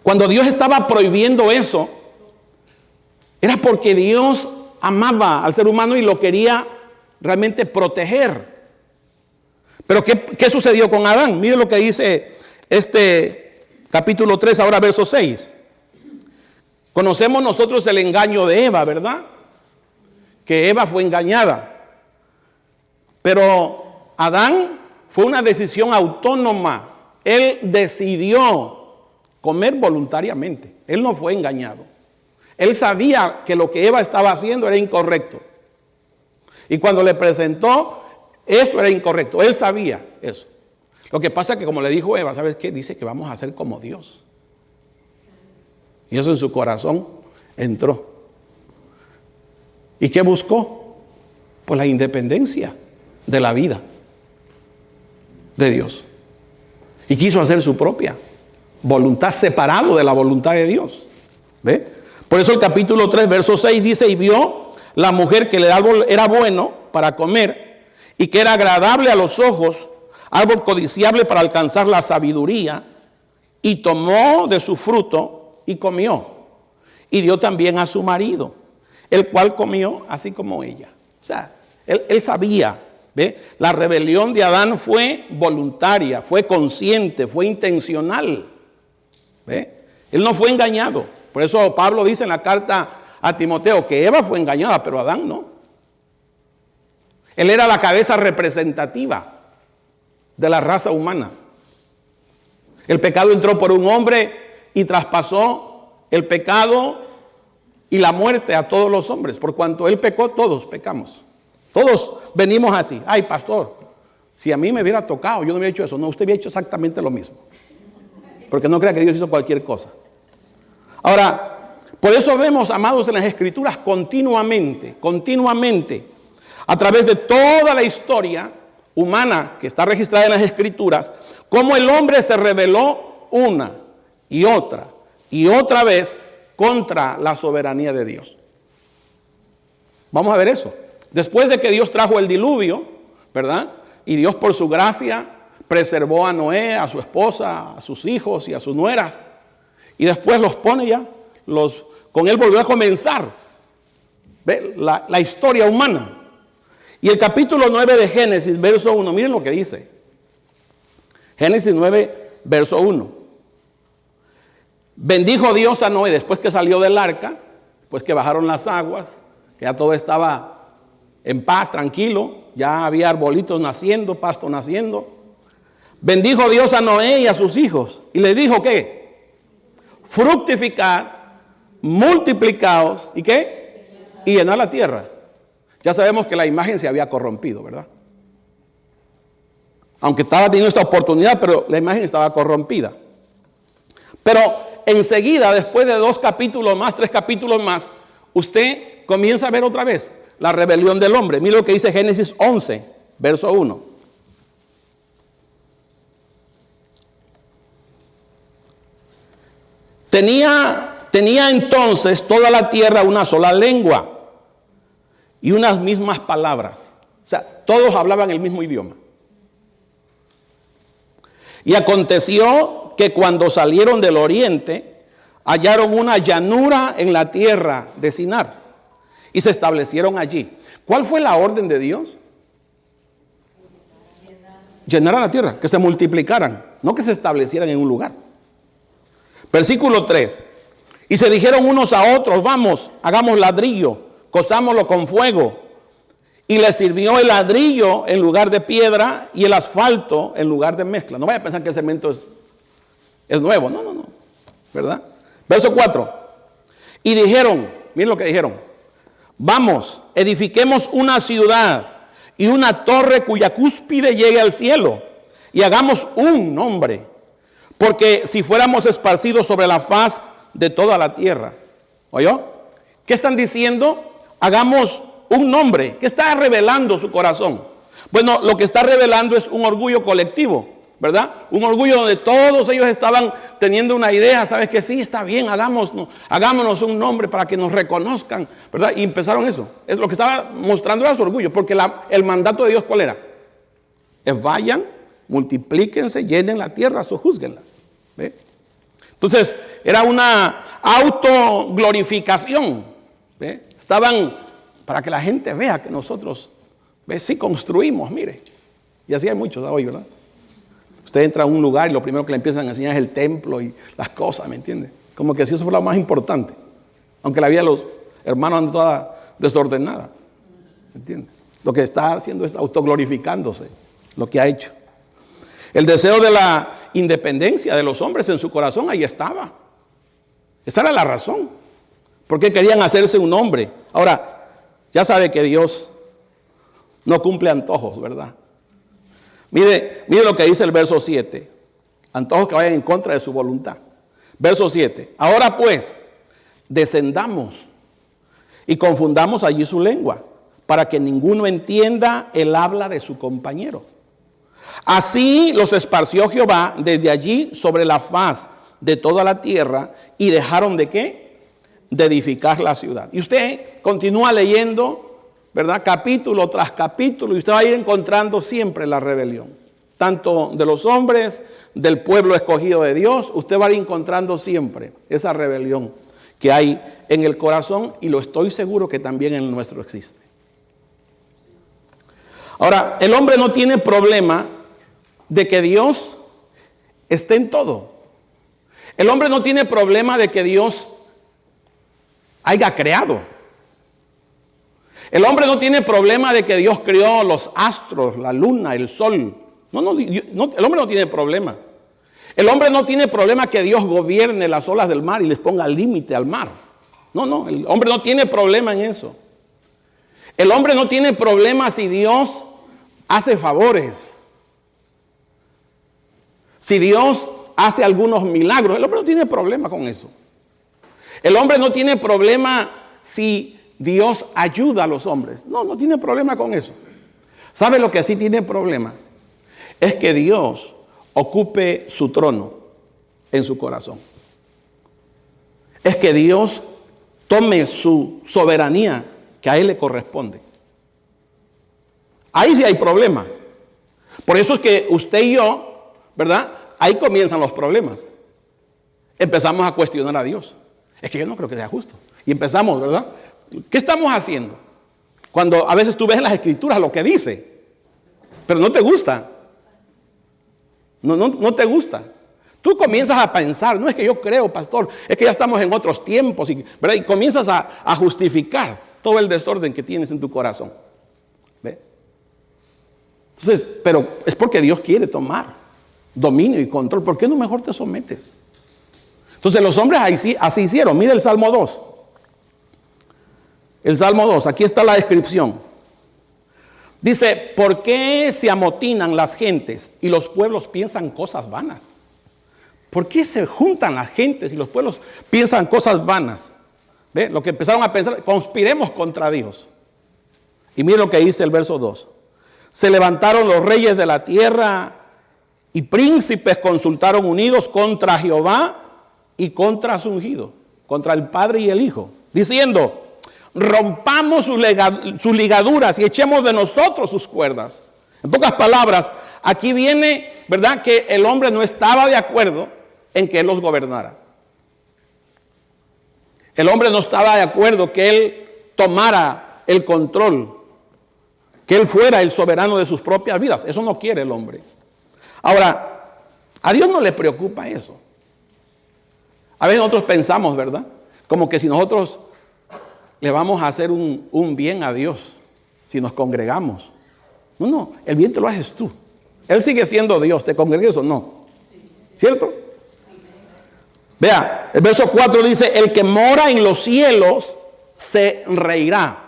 cuando Dios estaba prohibiendo eso, era porque Dios amaba al ser humano y lo quería realmente proteger. Pero ¿qué sucedió con Adán? Mire lo que dice capítulo 3, ahora verso 6. Conocemos nosotros el engaño de Eva, ¿verdad? Que Eva fue engañada. Pero Adán fue una decisión autónoma. Él decidió comer voluntariamente. Él no fue engañado. Él sabía que lo que Eva estaba haciendo era incorrecto. Y cuando le presentó, esto era incorrecto. Él sabía eso. Lo que pasa es que, como le dijo Eva, ¿sabes qué? Dice que vamos a ser como Dios. Y eso en su corazón entró. ¿Y qué buscó? Pues la independencia de la vida de Dios. Y quiso hacer su propia voluntad, separado de la voluntad de Dios. ¿Ve? Por eso el capítulo 3, verso 6 dice, y vio la mujer que el árbol era bueno para comer y que era agradable a los ojos, árbol codiciable para alcanzar la sabiduría, y tomó de su fruto y comió. Y dio también a su marido, el cual comió así como ella. O sea, él sabía. ¿Ve? La rebelión de Adán fue voluntaria, fue consciente, fue intencional. ¿Ve? Él no fue engañado. Por eso Pablo dice en la carta a Timoteo que Eva fue engañada, pero Adán no. Él era la cabeza representativa de la raza humana. El pecado entró por un hombre y traspasó el pecado y la muerte a todos los hombres. Por cuanto él pecó, todos pecamos. Todos venimos así. Ay, pastor, si a mí me hubiera tocado, yo no hubiera hecho eso. No, usted hubiera hecho exactamente lo mismo. Porque no crea que Dios hizo cualquier cosa. Ahora, por eso vemos, amados, en las Escrituras continuamente, a través de toda la historia humana que está registrada en las Escrituras, cómo el hombre se rebeló una y otra vez contra la soberanía de Dios. Vamos a ver eso. Después de que Dios trajo el diluvio, ¿verdad? Y Dios por su gracia preservó a Noé, a su esposa, a sus hijos y a sus nueras. Y después los pone ya, con él volvió a comenzar, ¿ve? La historia humana. Y el capítulo 9 de Génesis, verso 1, miren lo que dice. Génesis 9, verso 1. Bendijo Dios a Noé después que salió del arca, después que bajaron las aguas, que ya todo estaba en paz, tranquilo, ya había arbolitos naciendo, pasto naciendo. Bendijo Dios a Noé y a sus hijos y les dijo ¿qué? Fructificad, multiplicaos y ¿qué? Y llenar la tierra. Ya sabemos que la imagen se había corrompido, ¿verdad? Aunque estaba teniendo esta oportunidad, pero la imagen estaba corrompida. Pero enseguida, después de 2 capítulos más, 3 capítulos más, usted comienza a ver otra vez la rebelión del hombre. Mira lo que dice Génesis 11, verso 1. Tenía entonces toda la tierra una sola lengua y unas mismas palabras. O sea, todos hablaban el mismo idioma. Y aconteció que cuando salieron del oriente, hallaron una llanura en la tierra de Sinar y se establecieron allí. ¿Cuál fue la orden de Dios? Llenaran la tierra, que se multiplicaran, no que se establecieran en un lugar. Versículo 3. Y se dijeron unos a otros, vamos, hagamos ladrillo, cozámoslo con fuego. Y les sirvió el ladrillo en lugar de piedra y el asfalto en lugar de mezcla. No vaya a pensar que el cemento es nuevo. No. ¿Verdad? Verso 4. Y dijeron, miren lo que dijeron. Vamos, edifiquemos una ciudad y una torre cuya cúspide llegue al cielo, y hagamos un nombre, porque si fuéramos esparcidos sobre la faz de toda la tierra. ¿Oyó? ¿Qué están diciendo? Hagamos un nombre. ¿Qué está revelando su corazón? Bueno, lo que está revelando es un orgullo colectivo, ¿verdad? Un orgullo donde todos ellos estaban teniendo una idea, ¿sabes? Que sí, está bien, hagámonos un nombre para que nos reconozcan, ¿verdad? Y empezaron eso. Es lo que estaba mostrando era su orgullo, porque el mandato de Dios, ¿cuál era? Es vayan, multiplíquense, llenen la tierra, sojúzguenla. ¿Ve? Entonces, era una autoglorificación. ¿Ve? Estaban para que la gente vea que nosotros, ¿ve? Sí construimos, mire. Y así hay muchos hoy, ¿verdad? Usted entra a un lugar y lo primero que le empiezan a enseñar es el templo y las cosas, ¿me entiende? Como que si eso fuera lo más importante. Aunque la vida de los hermanos anda toda desordenada. ¿Me entiende? Lo que está haciendo es autoglorificándose, lo que ha hecho. El deseo de la independencia de los hombres en su corazón, ahí estaba. Esa era la razón. Porque querían hacerse un hombre. Ahora, ya sabe que Dios no cumple antojos, ¿verdad? Mire lo que dice el verso 7. Antojos que vayan en contra de su voluntad. Verso 7. Ahora pues, descendamos y confundamos allí su lengua, para que ninguno entienda el habla de su compañero. Así los esparció Jehová desde allí sobre la faz de toda la tierra, y dejaron de ¿qué? De edificar la ciudad. Y usted continúa leyendo, ¿verdad? Capítulo tras capítulo, y usted va a ir encontrando siempre la rebelión. Tanto de los hombres, del pueblo escogido de Dios, usted va a ir encontrando siempre esa rebelión que hay en el corazón, y lo estoy seguro que también en el nuestro existe. Ahora, el hombre no tiene problema de que Dios esté en todo. El hombre no tiene problema de que Dios haya creado. El hombre no tiene problema de que Dios creó los astros, la luna, el sol. No, el hombre no tiene problema. El hombre no tiene problema que Dios gobierne las olas del mar y les ponga límite al mar. No, el hombre no tiene problema en eso. El hombre no tiene problema si Dios hace favores. Si Dios hace algunos milagros, el hombre no tiene problema con eso. El hombre no tiene problema si Dios ayuda a los hombres. No tiene problema con eso. ¿Sabe lo que sí tiene problema? Es que Dios ocupe su trono en su corazón. Es que Dios tome su soberanía que a Él le corresponde. Ahí sí hay problema. Por eso es que usted y yo, ¿verdad? Ahí comienzan los problemas. Empezamos a cuestionar a Dios. Es que yo no creo que sea justo. Y empezamos, ¿verdad? ¿Qué estamos haciendo? Cuando a veces tú ves en las escrituras lo que dice, pero no te gusta. No te gusta. Tú comienzas a pensar, no es que yo creo, pastor, es que ya estamos en otros tiempos, ¿verdad? Y comienzas a justificar todo el desorden que tienes en tu corazón. ¿Ve? Entonces, pero es porque Dios quiere tomar dominio y control. ¿Por qué no mejor te sometes? Entonces los hombres así hicieron. Mira el Salmo 2. El Salmo 2, aquí está la descripción. Dice, ¿por qué se amotinan las gentes y los pueblos piensan cosas vanas? ¿Por qué se juntan las gentes y los pueblos piensan cosas vanas? ¿Ve? Lo que empezaron a pensar, conspiremos contra Dios. Y mira lo que dice el verso 2. Se levantaron los reyes de la tierra y príncipes consultaron unidos contra Jehová y contra su ungido, contra el Padre y el Hijo, diciendo, rompamos sus ligaduras y echemos de nosotros sus cuerdas. En pocas palabras, aquí viene, ¿verdad?, que el hombre no estaba de acuerdo en que él los gobernara. El hombre no estaba de acuerdo que él tomara el control, que él fuera el soberano de sus propias vidas. Eso no quiere el hombre. Ahora, a Dios no le preocupa eso. A veces nosotros pensamos, ¿verdad?, como que si nosotros le vamos a hacer un bien a Dios si nos congregamos. No, el bien te lo haces tú. Él sigue siendo Dios, ¿te congregues o no? ¿Cierto? Vea, el verso 4 dice, el que mora en los cielos se reirá.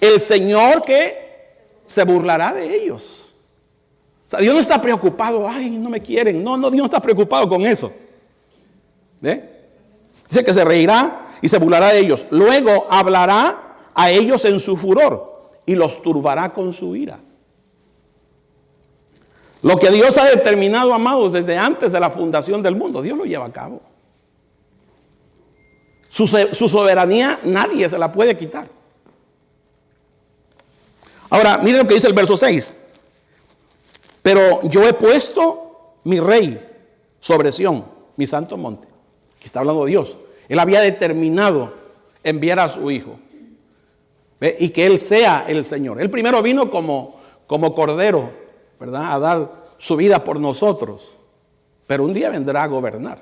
El Señor que se burlará de ellos. O sea, Dios no está preocupado, ay, no me quieren. No, Dios no está preocupado con eso. ¿Ve? Dice que se reirá y se burlará de ellos. Luego hablará a ellos en su furor y los turbará con su ira. Lo que Dios ha determinado, amados, desde antes de la fundación del mundo, Dios lo lleva a cabo. Su soberanía nadie se la puede quitar. Ahora, miren lo que dice el verso 6. Pero yo he puesto mi rey sobre Sión, mi santo monte. Aquí está hablando Dios. Él había determinado enviar a su hijo. ¿Ve? Y que Él sea el Señor. Él primero vino como cordero, ¿verdad? A dar su vida por nosotros. Pero un día vendrá a gobernar.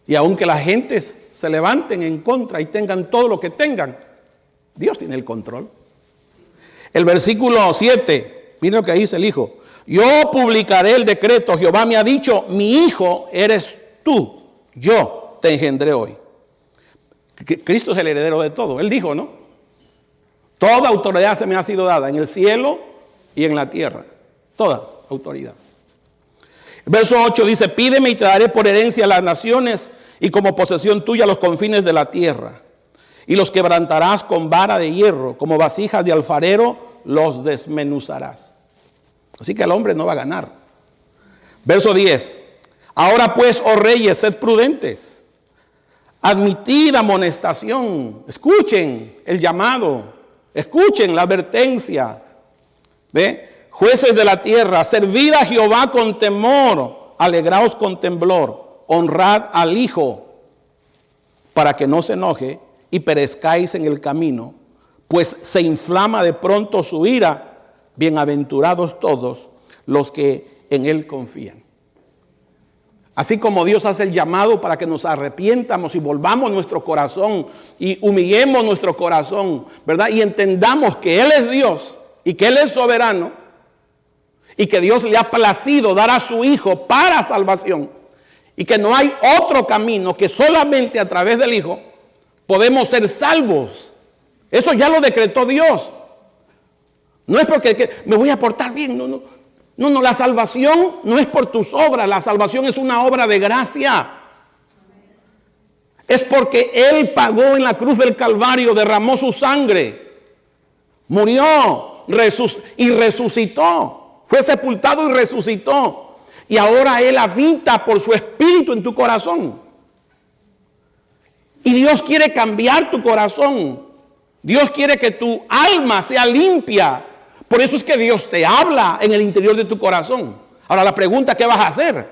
Y aunque las gentes se levanten en contra y tengan todo lo que tengan, Dios tiene el control. El versículo 7, miren lo que dice el Hijo. Yo publicaré el decreto, Jehová me ha dicho, mi hijo eres tú, yo te engendré hoy. Cristo es el heredero de todo. Él dijo, ¿no? Toda autoridad se me ha sido dada en el cielo y en la tierra. Toda autoridad. El verso 8 dice, pídeme y te daré por herencia a las naciones y como posesión tuya los confines de la tierra. Y los quebrantarás con vara de hierro, como vasijas de alfarero los desmenuzarás. Así que el hombre no va a ganar. Verso 10. Ahora pues, oh reyes, sed prudentes. Admitid amonestación. Escuchen el llamado. Escuchen la advertencia. ¿Ve? Jueces de la tierra, servid a Jehová con temor. Alegraos con temblor. Honrad al Hijo para que no se enoje y perezcáis en el camino, pues se inflama de pronto su ira. Bienaventurados todos los que en Él confían. Así como Dios hace el llamado para que nos arrepientamos y volvamos nuestro corazón y humillemos nuestro corazón, ¿verdad? Y entendamos que Él es Dios y que Él es soberano y que Dios le ha placido dar a su Hijo para salvación y que no hay otro camino que solamente a través del Hijo podemos ser salvos. Eso ya lo decretó Dios. No es porque me voy a portar bien, no, la salvación no es por tus obras, la salvación es una obra de gracia. Es porque Él pagó en la cruz del Calvario, derramó su sangre, murió y resucitó, fue sepultado y resucitó. Y ahora Él habita por su Espíritu en tu corazón. Y Dios quiere cambiar tu corazón. Dios quiere que tu alma sea limpia. Por eso es que Dios te habla en el interior de tu corazón. Ahora la pregunta, ¿qué vas a hacer?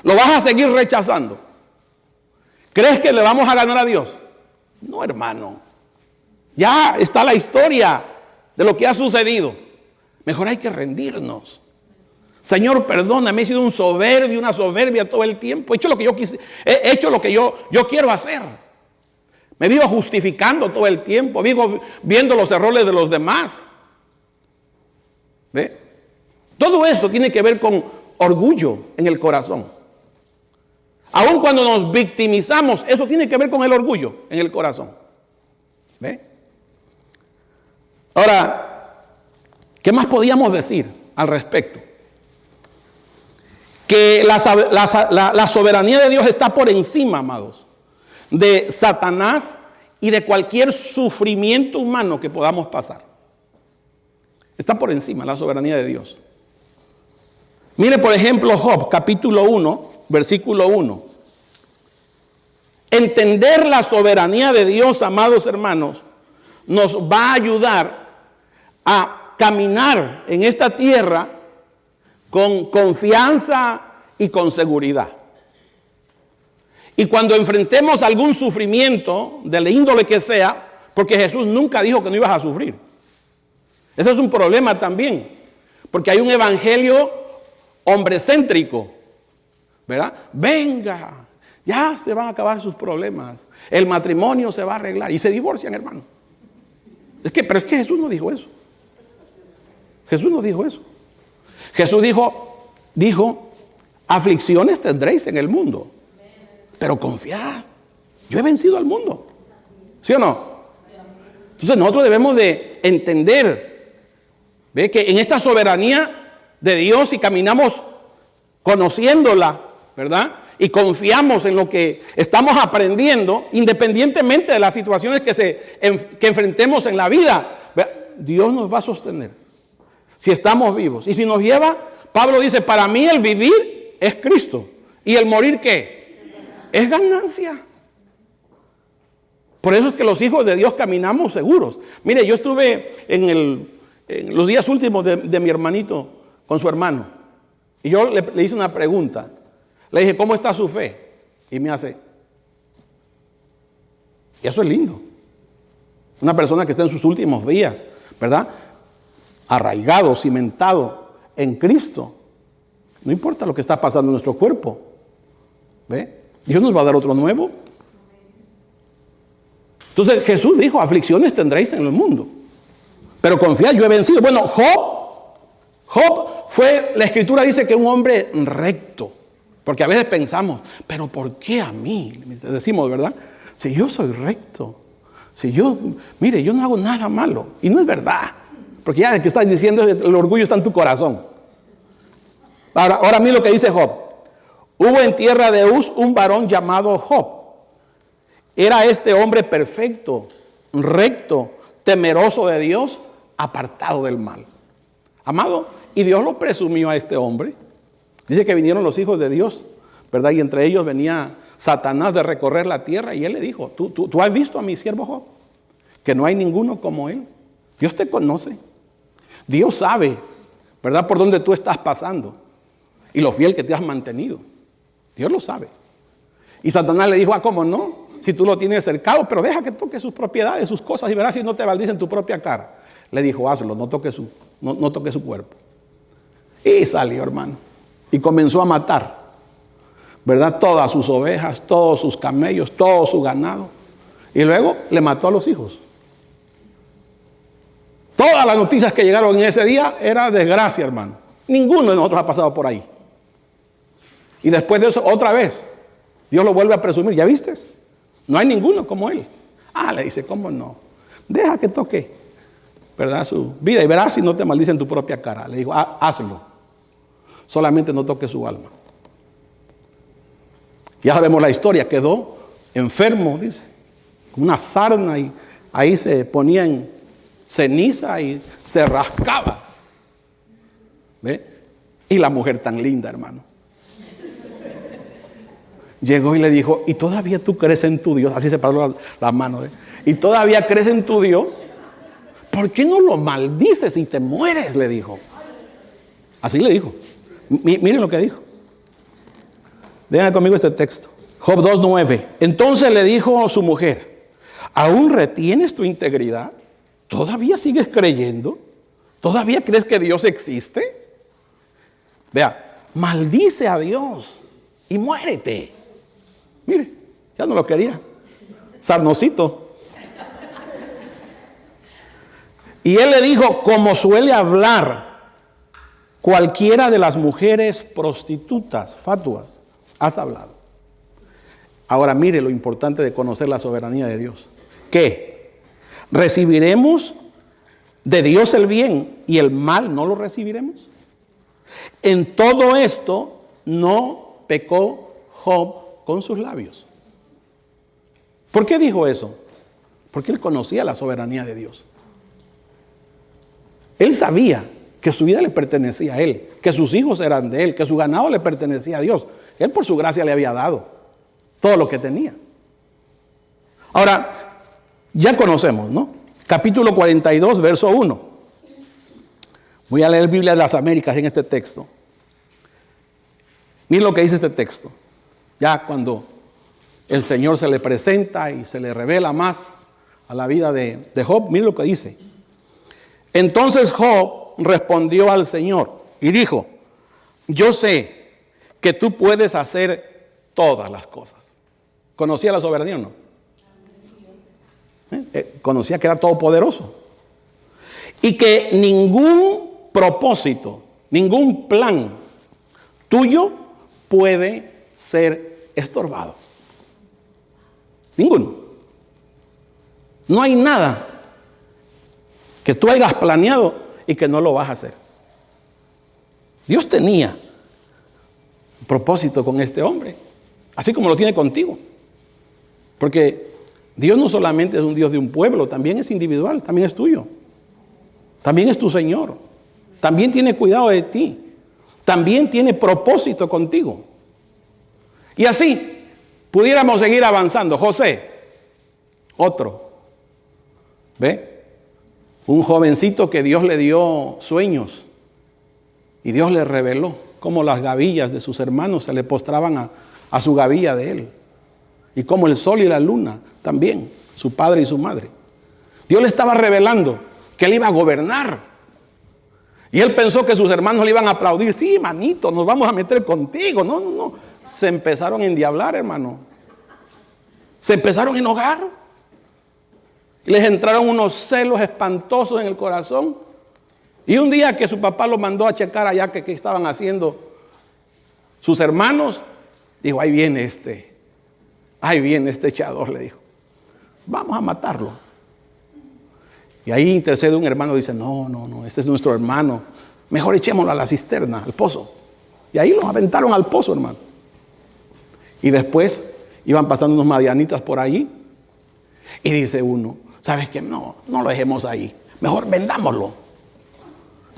¿Lo vas a seguir rechazando? ¿Crees que le vamos a ganar a Dios? No, hermano. Ya está la historia de lo que ha sucedido. Mejor hay que rendirnos. Señor, perdóname, he sido un soberbio, una soberbia todo el tiempo. He hecho lo que yo quise, he hecho lo que yo quiero hacer. Me vivo justificando todo el tiempo, vivo viendo los errores de los demás. ¿Ve? Todo eso tiene que ver con orgullo en el corazón. Aun cuando nos victimizamos, eso tiene que ver con el orgullo en el corazón. ¿Ve? Ahora, ¿qué más podíamos decir al respecto? Que la soberanía de Dios está por encima, amados, de Satanás y de cualquier sufrimiento humano que podamos pasar. Está por encima la soberanía de Dios. Mire, por ejemplo, Job, capítulo 1, versículo 1. Entender la soberanía de Dios, amados hermanos, nos va a ayudar a caminar en esta tierra con confianza y con seguridad. Y cuando enfrentemos algún sufrimiento, de la índole que sea, porque Jesús nunca dijo que no ibas a sufrir. Ese es un problema también, porque hay un evangelio hombrecéntrico, ¿verdad? Venga, ya se van a acabar sus problemas, el matrimonio se va a arreglar y se divorcian, hermano. Pero es que Jesús no dijo eso. Jesús no dijo eso. Jesús dijo, aflicciones tendréis en el mundo, pero confiad, yo he vencido al mundo. ¿Sí o no? Entonces nosotros debemos de entender Ve que en esta soberanía de Dios, y caminamos conociéndola, ¿verdad? Y confiamos en lo que estamos aprendiendo, independientemente de las situaciones que enfrentemos en la vida, Dios nos va a sostener si estamos vivos. Y si nos lleva, Pablo dice, para mí el vivir es Cristo. ¿Y el morir qué? Es ganancia. Por eso es que los hijos de Dios caminamos seguros. Mire, yo estuve en los días últimos de mi hermanito con su hermano. Y yo le hice una pregunta. Le dije, ¿cómo está su fe? Y me hace. Y eso es lindo. Una persona que está en sus últimos días, ¿verdad? Arraigado, cimentado en Cristo. No importa lo que está pasando en nuestro cuerpo. ¿Ve? Dios nos va a dar otro nuevo. Entonces Jesús dijo, aflicciones tendréis en el mundo. Pero confiad, yo he vencido. Bueno, Job fue, la Escritura dice que un hombre recto. Porque a veces pensamos, pero ¿por qué a mí? Decimos, ¿verdad? Si yo soy recto. Si yo, mire, yo no hago nada malo. Y no es verdad. Porque ya el que estás diciendo, el orgullo está en tu corazón. Ahora mira lo que dice Job. Hubo en tierra de Uz un varón llamado Job. Era este hombre perfecto, recto, temeroso de Dios, apartado del mal. Amado, y Dios lo presumió a este hombre. Dice que vinieron los hijos de Dios, ¿verdad? Y entre ellos venía Satanás de recorrer la tierra. Y él le dijo, ¿tú has visto a mi siervo Job? Que no hay ninguno como él. Dios te conoce. Dios sabe, ¿verdad? Por dónde tú estás pasando. Y lo fiel que te has mantenido. Dios lo sabe. Y Satanás le dijo, ¿cómo no? Si tú lo tienes cercado, pero deja que toque sus propiedades, sus cosas, y verás si no te maldice en tu propia cara. Le dijo, hazlo, no toque su cuerpo. Y salió, hermano. Y comenzó a matar, ¿verdad? Todas sus ovejas, todos sus camellos, todo su ganado. Y luego le mató a los hijos. Todas las noticias que llegaron en ese día era desgracia, hermano. Ninguno de nosotros ha pasado por ahí. Y después de eso, otra vez, Dios lo vuelve a presumir. ¿Ya viste? No hay ninguno como él. Le dice, ¿cómo no? Deja que toque, ¿verdad? Su vida y verás si no te maldice en tu propia cara. Le dijo, hazlo. Solamente no toque su alma. Ya sabemos la historia. Quedó enfermo, dice. Con una sarna y ahí se ponía en ceniza y se rascaba. ¿Ve? Y la mujer tan linda, hermano. Llegó y le dijo, ¿y todavía tú crees en tu Dios? Así se paró la mano. ¿Y todavía crees en tu Dios? ¿Por qué no lo maldices y te mueres? Le dijo. Así le dijo. Miren lo que dijo. Vean conmigo este texto. Job 2:9. Entonces le dijo su mujer, ¿aún retienes tu integridad? ¿Todavía sigues creyendo? ¿Todavía crees que Dios existe? Vea, maldice a Dios y muérete. Mire, ya no lo quería. Sarnocito. Y él le dijo, como suele hablar cualquiera de las mujeres prostitutas, fatuas, has hablado. Ahora mire lo importante de conocer la soberanía de Dios. ¿Qué? ¿Recibiremos de Dios el bien y el mal no lo recibiremos? En todo esto no pecó Job con sus labios. ¿Por qué dijo eso? Porque él conocía la soberanía de Dios. Él sabía que su vida le pertenecía a él, que sus hijos eran de él, que su ganado le pertenecía a Dios. Él por su gracia le había dado todo lo que tenía. Ahora, ya conocemos, ¿no? Capítulo 42, verso 1. Voy a leer Biblia de las Américas en este texto. Miren lo que dice este texto. Ya cuando el Señor se le presenta y se le revela más a la vida de Job, miren lo que dice. Entonces Job respondió al Señor y dijo, yo sé que tú puedes hacer todas las cosas. ¿Conocía la soberanía o no? Conocía que era todopoderoso. Y que ningún propósito, ningún plan tuyo puede ser estorbado. Ninguno. No hay nada que tú hayas planeado y que no lo vas a hacer. Dios tenía un propósito con este hombre, así como lo tiene contigo. Porque Dios no solamente es un Dios de un pueblo, también es individual, también es tuyo. También es tu Señor. También tiene cuidado de ti. También tiene propósito contigo. Y así pudiéramos seguir avanzando. José, otro. ¿Ve? Un jovencito que Dios le dio sueños. Y Dios le reveló cómo las gavillas de sus hermanos se le postraban a su gavilla de él. Y cómo el sol y la luna también, su padre y su madre. Dios le estaba revelando que él iba a gobernar. Y él pensó que sus hermanos le iban a aplaudir. Sí, manito, nos vamos a meter contigo. No, no, no. Se empezaron a endiablar, hermano. Se empezaron a enojar. Y les entraron unos celos espantosos en el corazón. Y un día que su papá lo mandó a checar allá que estaban haciendo sus hermanos, dijo, ahí viene este echador, le dijo. Vamos a matarlo. Y ahí intercede un hermano y dice, no, este es nuestro hermano. Mejor echémoslo a la cisterna, al pozo. Y ahí lo aventaron al pozo, hermano. Y después iban pasando unos madianitas por allí. Y dice uno, ¿sabes qué? No lo dejemos ahí. Mejor vendámoslo.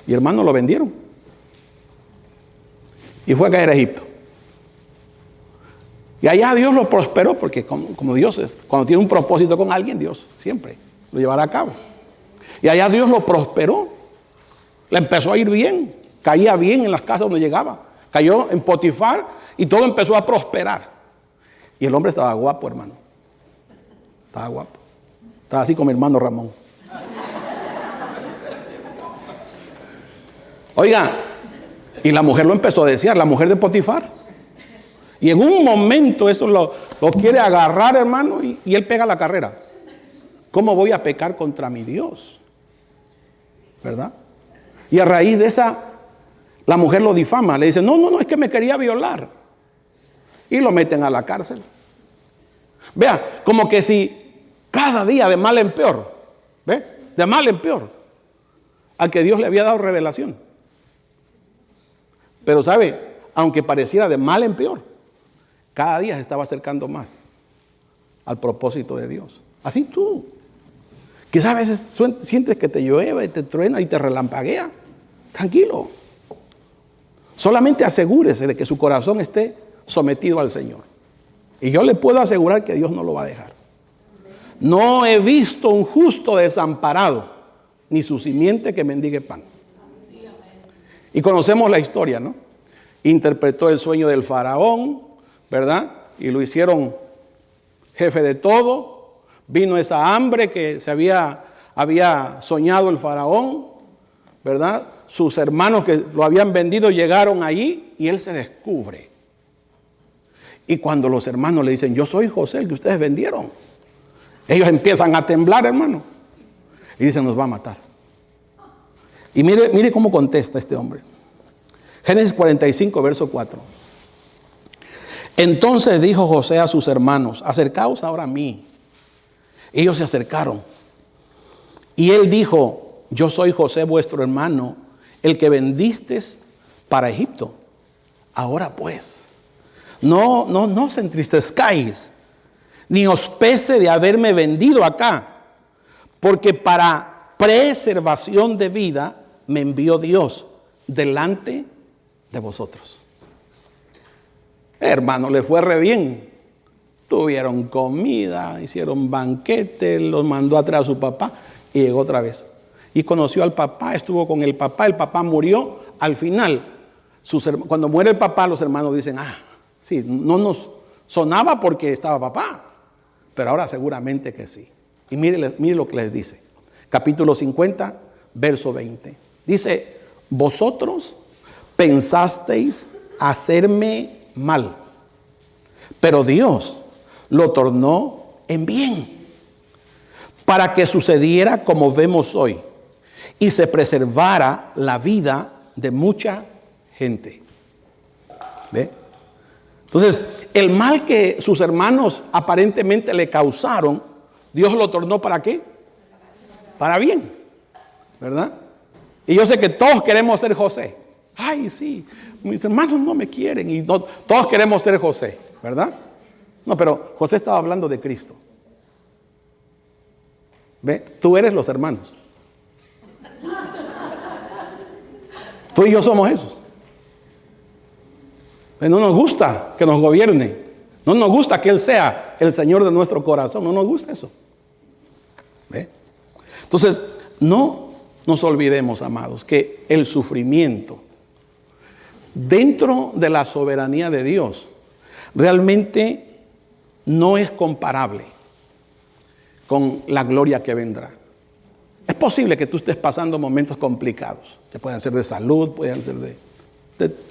Y hermano, lo vendieron. Y fue a caer a Egipto. Y allá Dios lo prosperó, porque como Dios es, cuando tiene un propósito con alguien, Dios siempre lo llevará a cabo. Y allá Dios lo prosperó. Le empezó a ir bien. Caía bien en las casas donde llegaba. Cayó en Potifar y todo empezó a prosperar. Y el hombre estaba guapo, hermano. Estaba guapo. Estaba así como mi hermano Ramón. Oiga, y la mujer lo empezó a desear, la mujer de Potifar. Y en un momento esto lo quiere agarrar, hermano, y él pega la carrera. ¿Cómo voy a pecar contra mi Dios? ¿Verdad? Y a raíz de esa, la mujer lo difama. Le dice, no, es que me quería violar. Y lo meten a la cárcel. Vea, como que si cada día de mal en peor, ¿ve? De mal en peor, al que Dios le había dado revelación. Pero sabe, aunque pareciera de mal en peor, cada día se estaba acercando más al propósito de Dios. Así tú. Quizás a veces sientes que te llueve, te truena y te relampaguea. Tranquilo. Solamente asegúrese de que su corazón esté sometido al Señor. Y yo le puedo asegurar que Dios no lo va a dejar. No he visto un justo desamparado, ni su simiente que mendigue pan. Y conocemos la historia, ¿no? Interpretó el sueño del faraón, ¿verdad? Y lo hicieron jefe de todo. Vino esa hambre que se había soñado el faraón, ¿verdad? Sus hermanos que lo habían vendido llegaron allí y él se descubre. Y cuando los hermanos le dicen, yo soy José, el que ustedes vendieron, ellos empiezan a temblar, hermano. Y dicen, nos va a matar. Y mire cómo contesta este hombre. Génesis 45, verso 4. Entonces dijo José a sus hermanos, acercaos ahora a mí. Ellos se acercaron. Y él dijo, yo soy José vuestro hermano, el que vendisteis para Egipto. Ahora pues, no os entristezcáis, ni os pese de haberme vendido acá, porque para preservación de vida me envió Dios delante de vosotros. Hermano, le fue re bien. Tuvieron comida, hicieron banquete, los mandó atrás a su papá y llegó otra vez. Y conoció al papá, estuvo con el papá murió. Al final, cuando muere el papá, los hermanos dicen, sí, no nos sonaba porque estaba papá, pero ahora seguramente que sí. Y mire lo que les dice. Capítulo 50, verso 20. Dice, vosotros pensasteis hacerme mal, pero Dios lo tornó en bien, para que sucediera como vemos hoy, y se preservara la vida de mucha gente. ¿Ve? Entonces, el mal que sus hermanos aparentemente le causaron, Dios lo tornó ¿para qué? Para bien, ¿verdad? Y yo sé que todos queremos ser José. Ay, sí, mis hermanos no me quieren y no, todos queremos ser José, ¿verdad? No, pero José estaba hablando de Cristo. ¿Ve? Tú eres los hermanos. Tú y yo somos esos. No nos gusta que nos gobierne. No nos gusta que Él sea el Señor de nuestro corazón. No nos gusta eso. ¿Ve? Entonces, no nos olvidemos, amados, que el sufrimiento dentro de la soberanía de Dios realmente no es comparable con la gloria que vendrá. Es posible que tú estés pasando momentos complicados, que pueden ser de salud, pueden ser de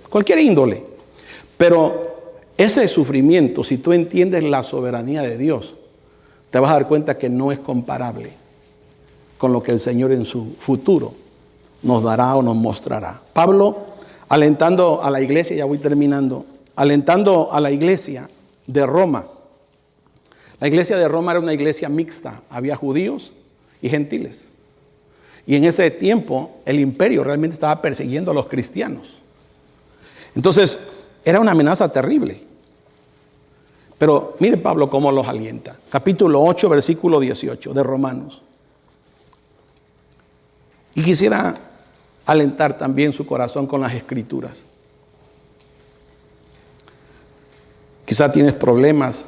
cualquier índole, pero ese sufrimiento, si tú entiendes la soberanía de Dios, te vas a dar cuenta que no es comparable con lo que el Señor en su futuro nos dará o nos mostrará. Pablo, alentando a la iglesia, ya voy terminando, alentando a la iglesia de Roma. La iglesia de Roma era una iglesia mixta, había judíos y gentiles. Y en ese tiempo el imperio realmente estaba persiguiendo a los cristianos. Entonces era una amenaza terrible. Pero mire Pablo cómo los alienta. Capítulo 8, versículo 18 de Romanos. Y quisiera alentar también su corazón con las escrituras. Quizá tienes problemas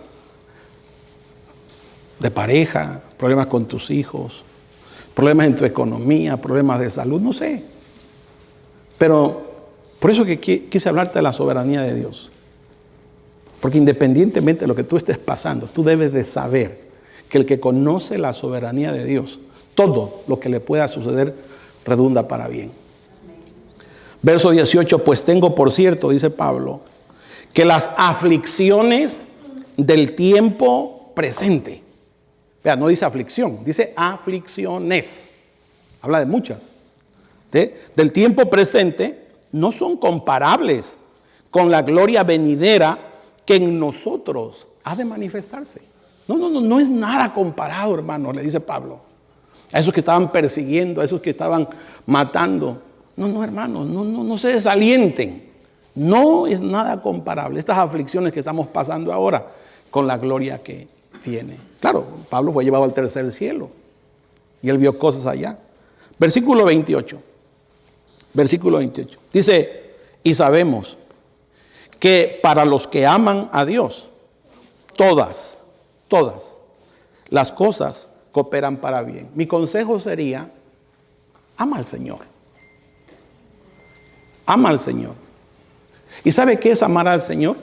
de pareja, problemas con tus hijos, problemas en tu economía, problemas de salud, no sé. Pero por eso que quise hablarte de la soberanía de Dios. Porque independientemente de lo que tú estés pasando, tú debes de saber que el que conoce la soberanía de Dios, todo lo que le pueda suceder redunda para bien. Verso 18, pues tengo por cierto, dice Pablo, que las aflicciones del tiempo presente, vea, no dice aflicción, dice aflicciones, habla de muchas, del tiempo presente, no son comparables con la gloria venidera que en nosotros ha de manifestarse. No es nada comparado, hermano, le dice Pablo. A esos que estaban persiguiendo, a esos que estaban matando. No, hermano, no se desalienten. No es nada comparable estas aflicciones que estamos pasando ahora con la gloria que viene. Claro, Pablo fue llevado al tercer cielo y él vio cosas allá. Versículo 28. Dice, y sabemos que para los que aman a Dios, todas las cosas cooperan para bien. Mi consejo sería, ama al Señor. Ama al Señor. ¿Y sabe qué es amar al Señor?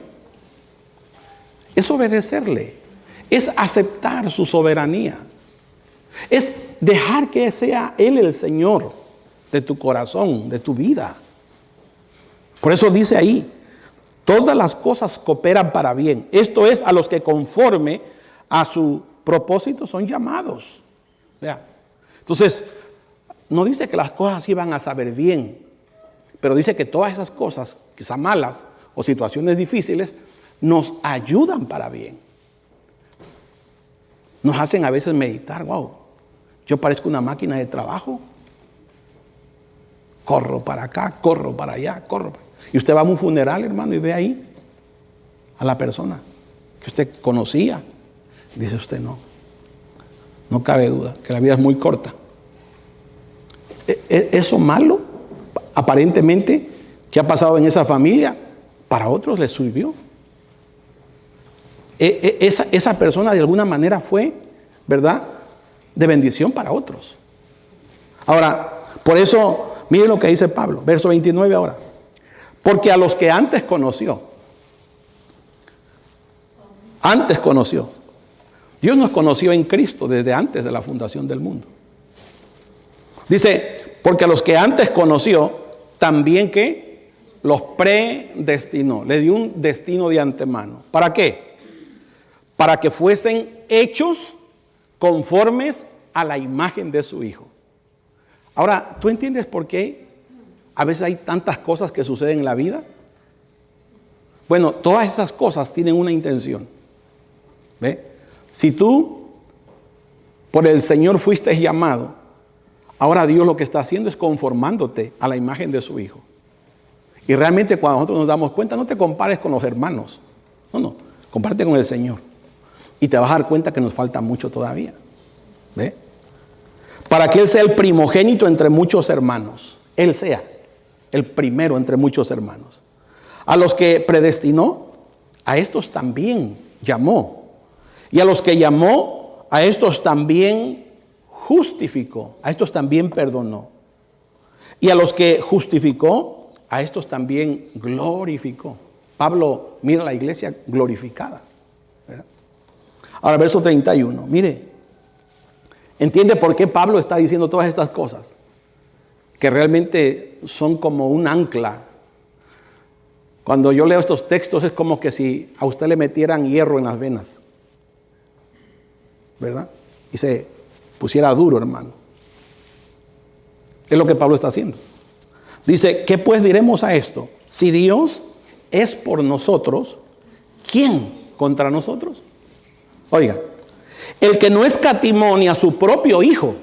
Es obedecerle. Es aceptar su soberanía. Es dejar que sea Él el Señor de tu corazón, de tu vida. Por eso dice ahí, todas las cosas cooperan para bien. Esto es a los que conforme a su propósito son llamados. Vea. Entonces, no dice que las cosas iban a saber bien, pero dice que todas esas cosas, quizá malas o situaciones difíciles, nos ayudan para bien. Nos hacen a veces meditar, wow, yo parezco una máquina de trabajo. Corro para acá, corro para allá, corro. Y usted va a un funeral, hermano, y ve ahí a la persona que usted conocía. Dice usted, no cabe duda, que la vida es muy corta. Eso malo, aparentemente, que ha pasado en esa familia, para otros les sirvió. Esa persona de alguna manera fue, ¿verdad?, de bendición para otros. Ahora, por eso, miren lo que dice Pablo, verso 29 ahora. Porque a los que antes conoció, Dios nos conoció en Cristo desde antes de la fundación del mundo. Dice, porque a los que antes conoció, también que los predestinó, le dio un destino de antemano. ¿Para qué? Para que fuesen hechos conformes a la imagen de su Hijo. Ahora, ¿tú entiendes por qué a veces hay tantas cosas que suceden en la vida? Bueno, todas esas cosas tienen una intención. ¿Ve? Si tú por el Señor fuiste llamado Ahora Dios lo que está haciendo es conformándote a la imagen de su Hijo. Y realmente cuando nosotros nos damos cuenta, no te compares con los hermanos. No, compárate con el Señor. Y te vas a dar cuenta que nos falta mucho todavía. ¿Ve? Para que Él sea el primogénito entre muchos hermanos. Él sea el primero entre muchos hermanos. A los que predestinó, a estos también llamó. Y a los que llamó, a estos también justificó. A estos también perdonó. Y a los que justificó, a estos también glorificó. Pablo mira a la iglesia glorificada. ¿Verdad? Ahora, verso 31. Mire, ¿entiende por qué Pablo está diciendo todas estas cosas? Que realmente son como un ancla. Cuando yo leo estos textos es como que si a usted le metieran hierro en las venas. ¿Verdad? Y se pusiera duro, hermano. Es lo que Pablo está haciendo. Dice, ¿qué pues diremos a esto? Si Dios es por nosotros, ¿quién contra nosotros? Oiga, el que no escatimó ni a su propio Hijo,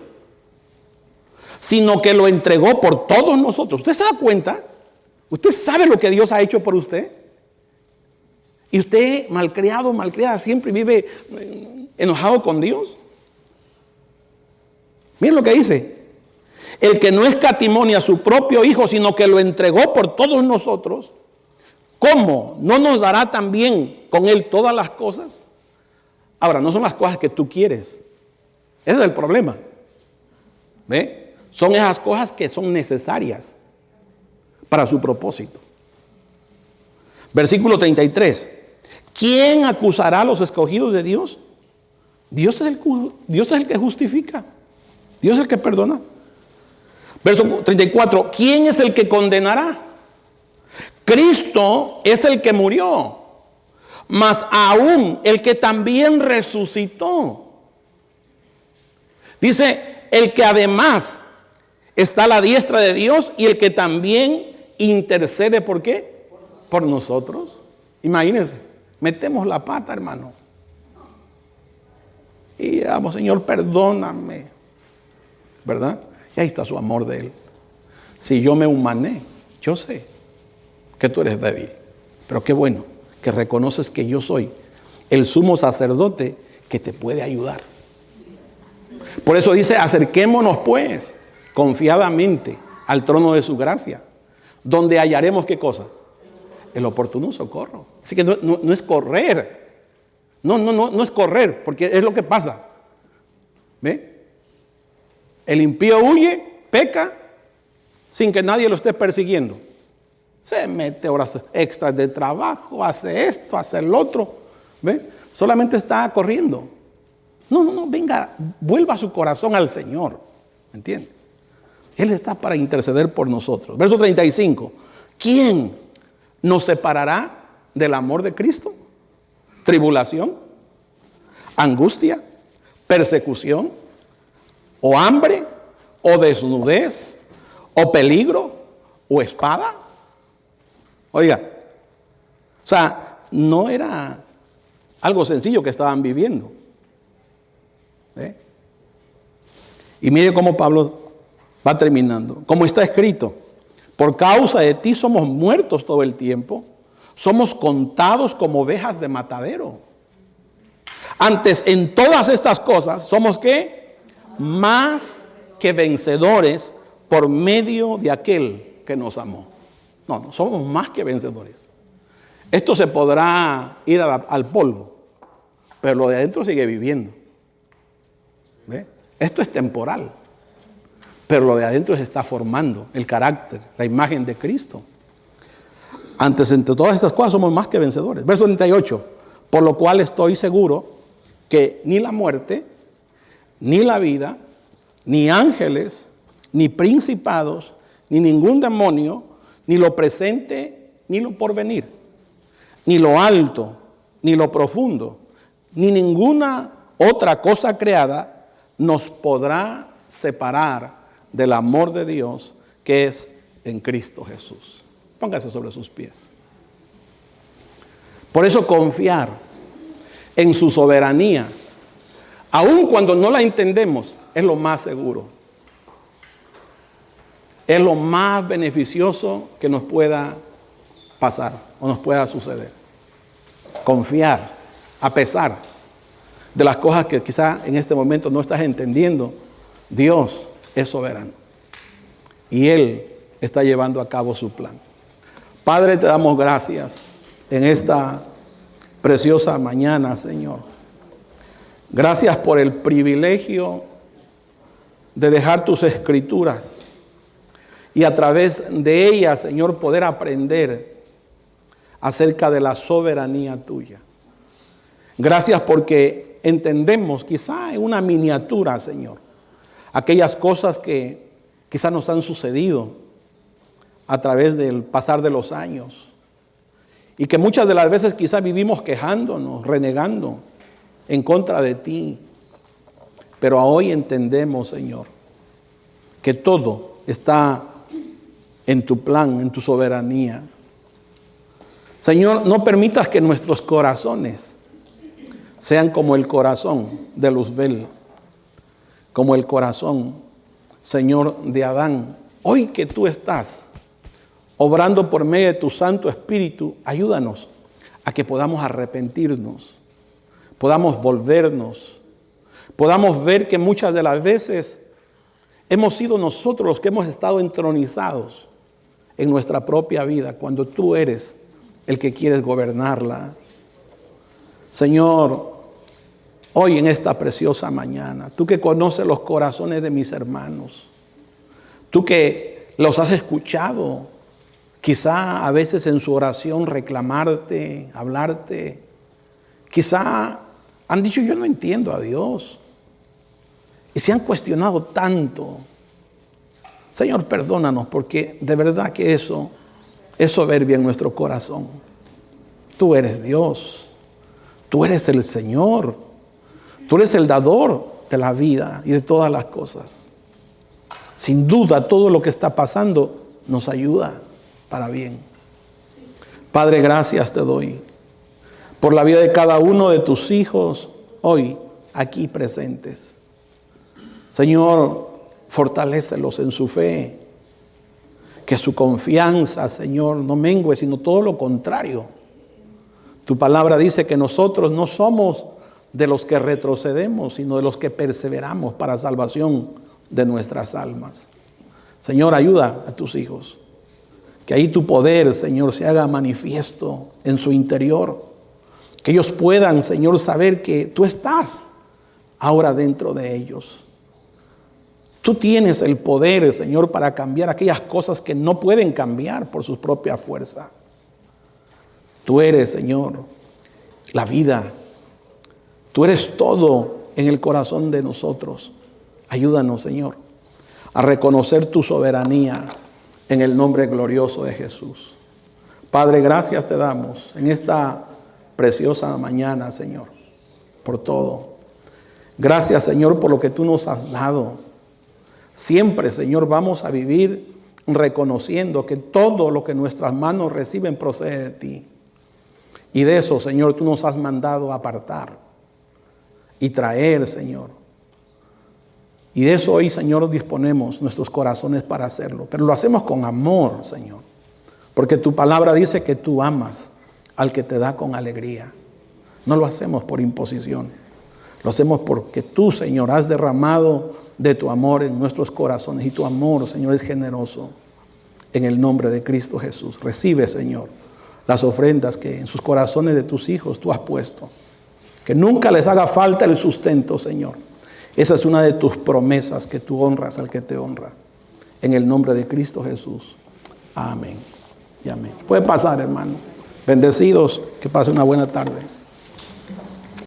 sino que lo entregó por todos nosotros. ¿Usted se da cuenta? ¿Usted sabe lo que Dios ha hecho por usted? Y usted, malcriado, malcriada, siempre vive enojado con Dios. Miren lo que dice. El que no escatimó ni a su propio Hijo, sino que lo entregó por todos nosotros, ¿cómo no nos dará también con Él todas las cosas? Ahora, no son las cosas que tú quieres. Ese es el problema. ¿Ve? Son esas cosas que son necesarias para su propósito. Versículo 33. ¿Quién acusará a los escogidos de Dios? Dios es el que justifica. Dios es el que perdona. Verso 34. ¿Quién es el que condenará? Cristo es el que murió, mas aún el que también resucitó. Dice, el que además está a la diestra de Dios y el que también intercede, ¿por qué? Por nosotros. Imagínense, metemos la pata, hermano. Y vamos, Señor, perdóname. ¿Verdad? Y ahí está su amor de Él. Si yo me humané, yo sé que tú eres débil. Pero qué bueno que reconoces que yo soy el sumo sacerdote que te puede ayudar. Por eso dice, acerquémonos pues confiadamente al trono de su gracia, donde hallaremos ¿qué cosa? El oportuno socorro. Así que no es correr. No es correr, porque es lo que pasa. ¿Ve? El impío huye, peca, sin que nadie lo esté persiguiendo. Se mete horas extras de trabajo, hace esto, hace el otro. ¿Ve? Solamente está corriendo. No, venga, vuelva su corazón al Señor. ¿Me entiende? Él está para interceder por nosotros. Verso 35. ¿Quién nos separará del amor de Cristo? ¿Tribulación? ¿Angustia? ¿Persecución? ¿O hambre? ¿O desnudez? ¿O peligro? ¿O espada? Oiga, o sea, no era algo sencillo que estaban viviendo. ¿Eh? Y mire cómo Pablo va terminando. Como está escrito, por causa de ti somos muertos todo el tiempo, somos contados como ovejas de matadero. Antes, en todas estas cosas, somos ¿qué? Más que vencedores por medio de aquel que nos amó. No, somos más que vencedores. Esto se podrá ir al polvo, pero lo de adentro sigue viviendo. ¿Ve? Esto es temporal, pero lo de adentro se está formando, el carácter, la imagen de Cristo. Antes, entre todas estas cosas, somos más que vencedores. Verso 38. Por lo cual estoy seguro que ni la muerte, ni la vida, ni ángeles, ni principados, ni ningún demonio, ni lo presente, ni lo porvenir, ni lo alto, ni lo profundo, ni ninguna otra cosa creada nos podrá separar del amor de Dios que es en Cristo Jesús. Póngase sobre sus pies. Por eso confiar en su soberanía, aun cuando no la entendemos, es lo más seguro. es lo más beneficioso que nos pueda pasar o nos pueda suceder. Confiar, a pesar de las cosas que quizá en este momento no estás entendiendo, Dios es soberano y Él está llevando a cabo su plan. Padre, te damos gracias en esta preciosa mañana, Señor. Gracias por el privilegio de dejar tus escrituras y a través de ellas, Señor, poder aprender acerca de la soberanía tuya. Gracias porque entendemos, quizá en una miniatura, Señor, aquellas cosas que quizá nos han sucedido a través del pasar de los años y que muchas de las veces quizá vivimos quejándonos, renegando en contra de ti. Pero hoy entendemos, Señor, que todo está en tu plan, en tu soberanía. Señor, no permitas que nuestros corazones sean como el corazón de Luzbel, como el corazón, Señor, de Adán. Hoy que tú estás obrando por medio de tu Santo Espíritu, ayúdanos a que podamos arrepentirnos, podamos volvernos, podamos ver que muchas de las veces hemos sido nosotros los que hemos estado entronizados en nuestra propia vida, cuando tú eres el que quieres gobernarla. Señor, hoy en esta preciosa mañana, tú que conoces los corazones de mis hermanos, tú que los has escuchado, quizá a veces en su oración reclamarte, hablarte, quizá han dicho yo no entiendo a Dios y se han cuestionado tanto. Señor, perdónanos porque de verdad que eso es soberbia en nuestro corazón. Tú eres Dios, tú eres el Señor, tú eres el dador de la vida y de todas las cosas. Sin duda todo lo que está pasando nos ayuda para bien. Padre, gracias te doy por la vida de cada uno de tus hijos hoy aquí presentes. Señor, fortalécelos en su fe, que su confianza, Señor, no mengue, sino todo lo contrario. Tu palabra dice que nosotros no somos de los que retrocedemos, sino de los que perseveramos para salvación de nuestras almas. Señor, ayuda a tus hijos, que ahí tu poder, Señor, se haga manifiesto en su interior, que ellos puedan, Señor, saber que tú estás ahora dentro de ellos. Tú tienes el poder, Señor, para cambiar aquellas cosas que no pueden cambiar por su propia fuerza. Tú eres, Señor, la vida. Tú eres todo en el corazón de nosotros. Ayúdanos, Señor, a reconocer tu soberanía en el nombre glorioso de Jesús. Padre, gracias te damos en esta preciosa mañana, Señor, por todo. Gracias, Señor, por lo que tú nos has dado. Siempre, Señor, vamos a vivir reconociendo que todo lo que nuestras manos reciben procede de ti. Y de eso, Señor, tú nos has mandado apartar y traer, Señor. Y de eso hoy, Señor, disponemos nuestros corazones para hacerlo. Pero lo hacemos con amor, Señor. Porque tu palabra dice que tú amas al que te da con alegría. No lo hacemos por imposición. Lo hacemos porque tú, Señor, has derramado de tu amor en nuestros corazones. Y tu amor, Señor, es generoso. En el nombre de Cristo Jesús. Recibe, Señor, las ofrendas que en sus corazones de tus hijos tú has puesto. Que nunca les haga falta el sustento, Señor. Esa es una de tus promesas, que tú honras al que te honra. En el nombre de Cristo Jesús. Amén y amén. Pueden pasar, hermano. Bendecidos. Que pase una buena tarde.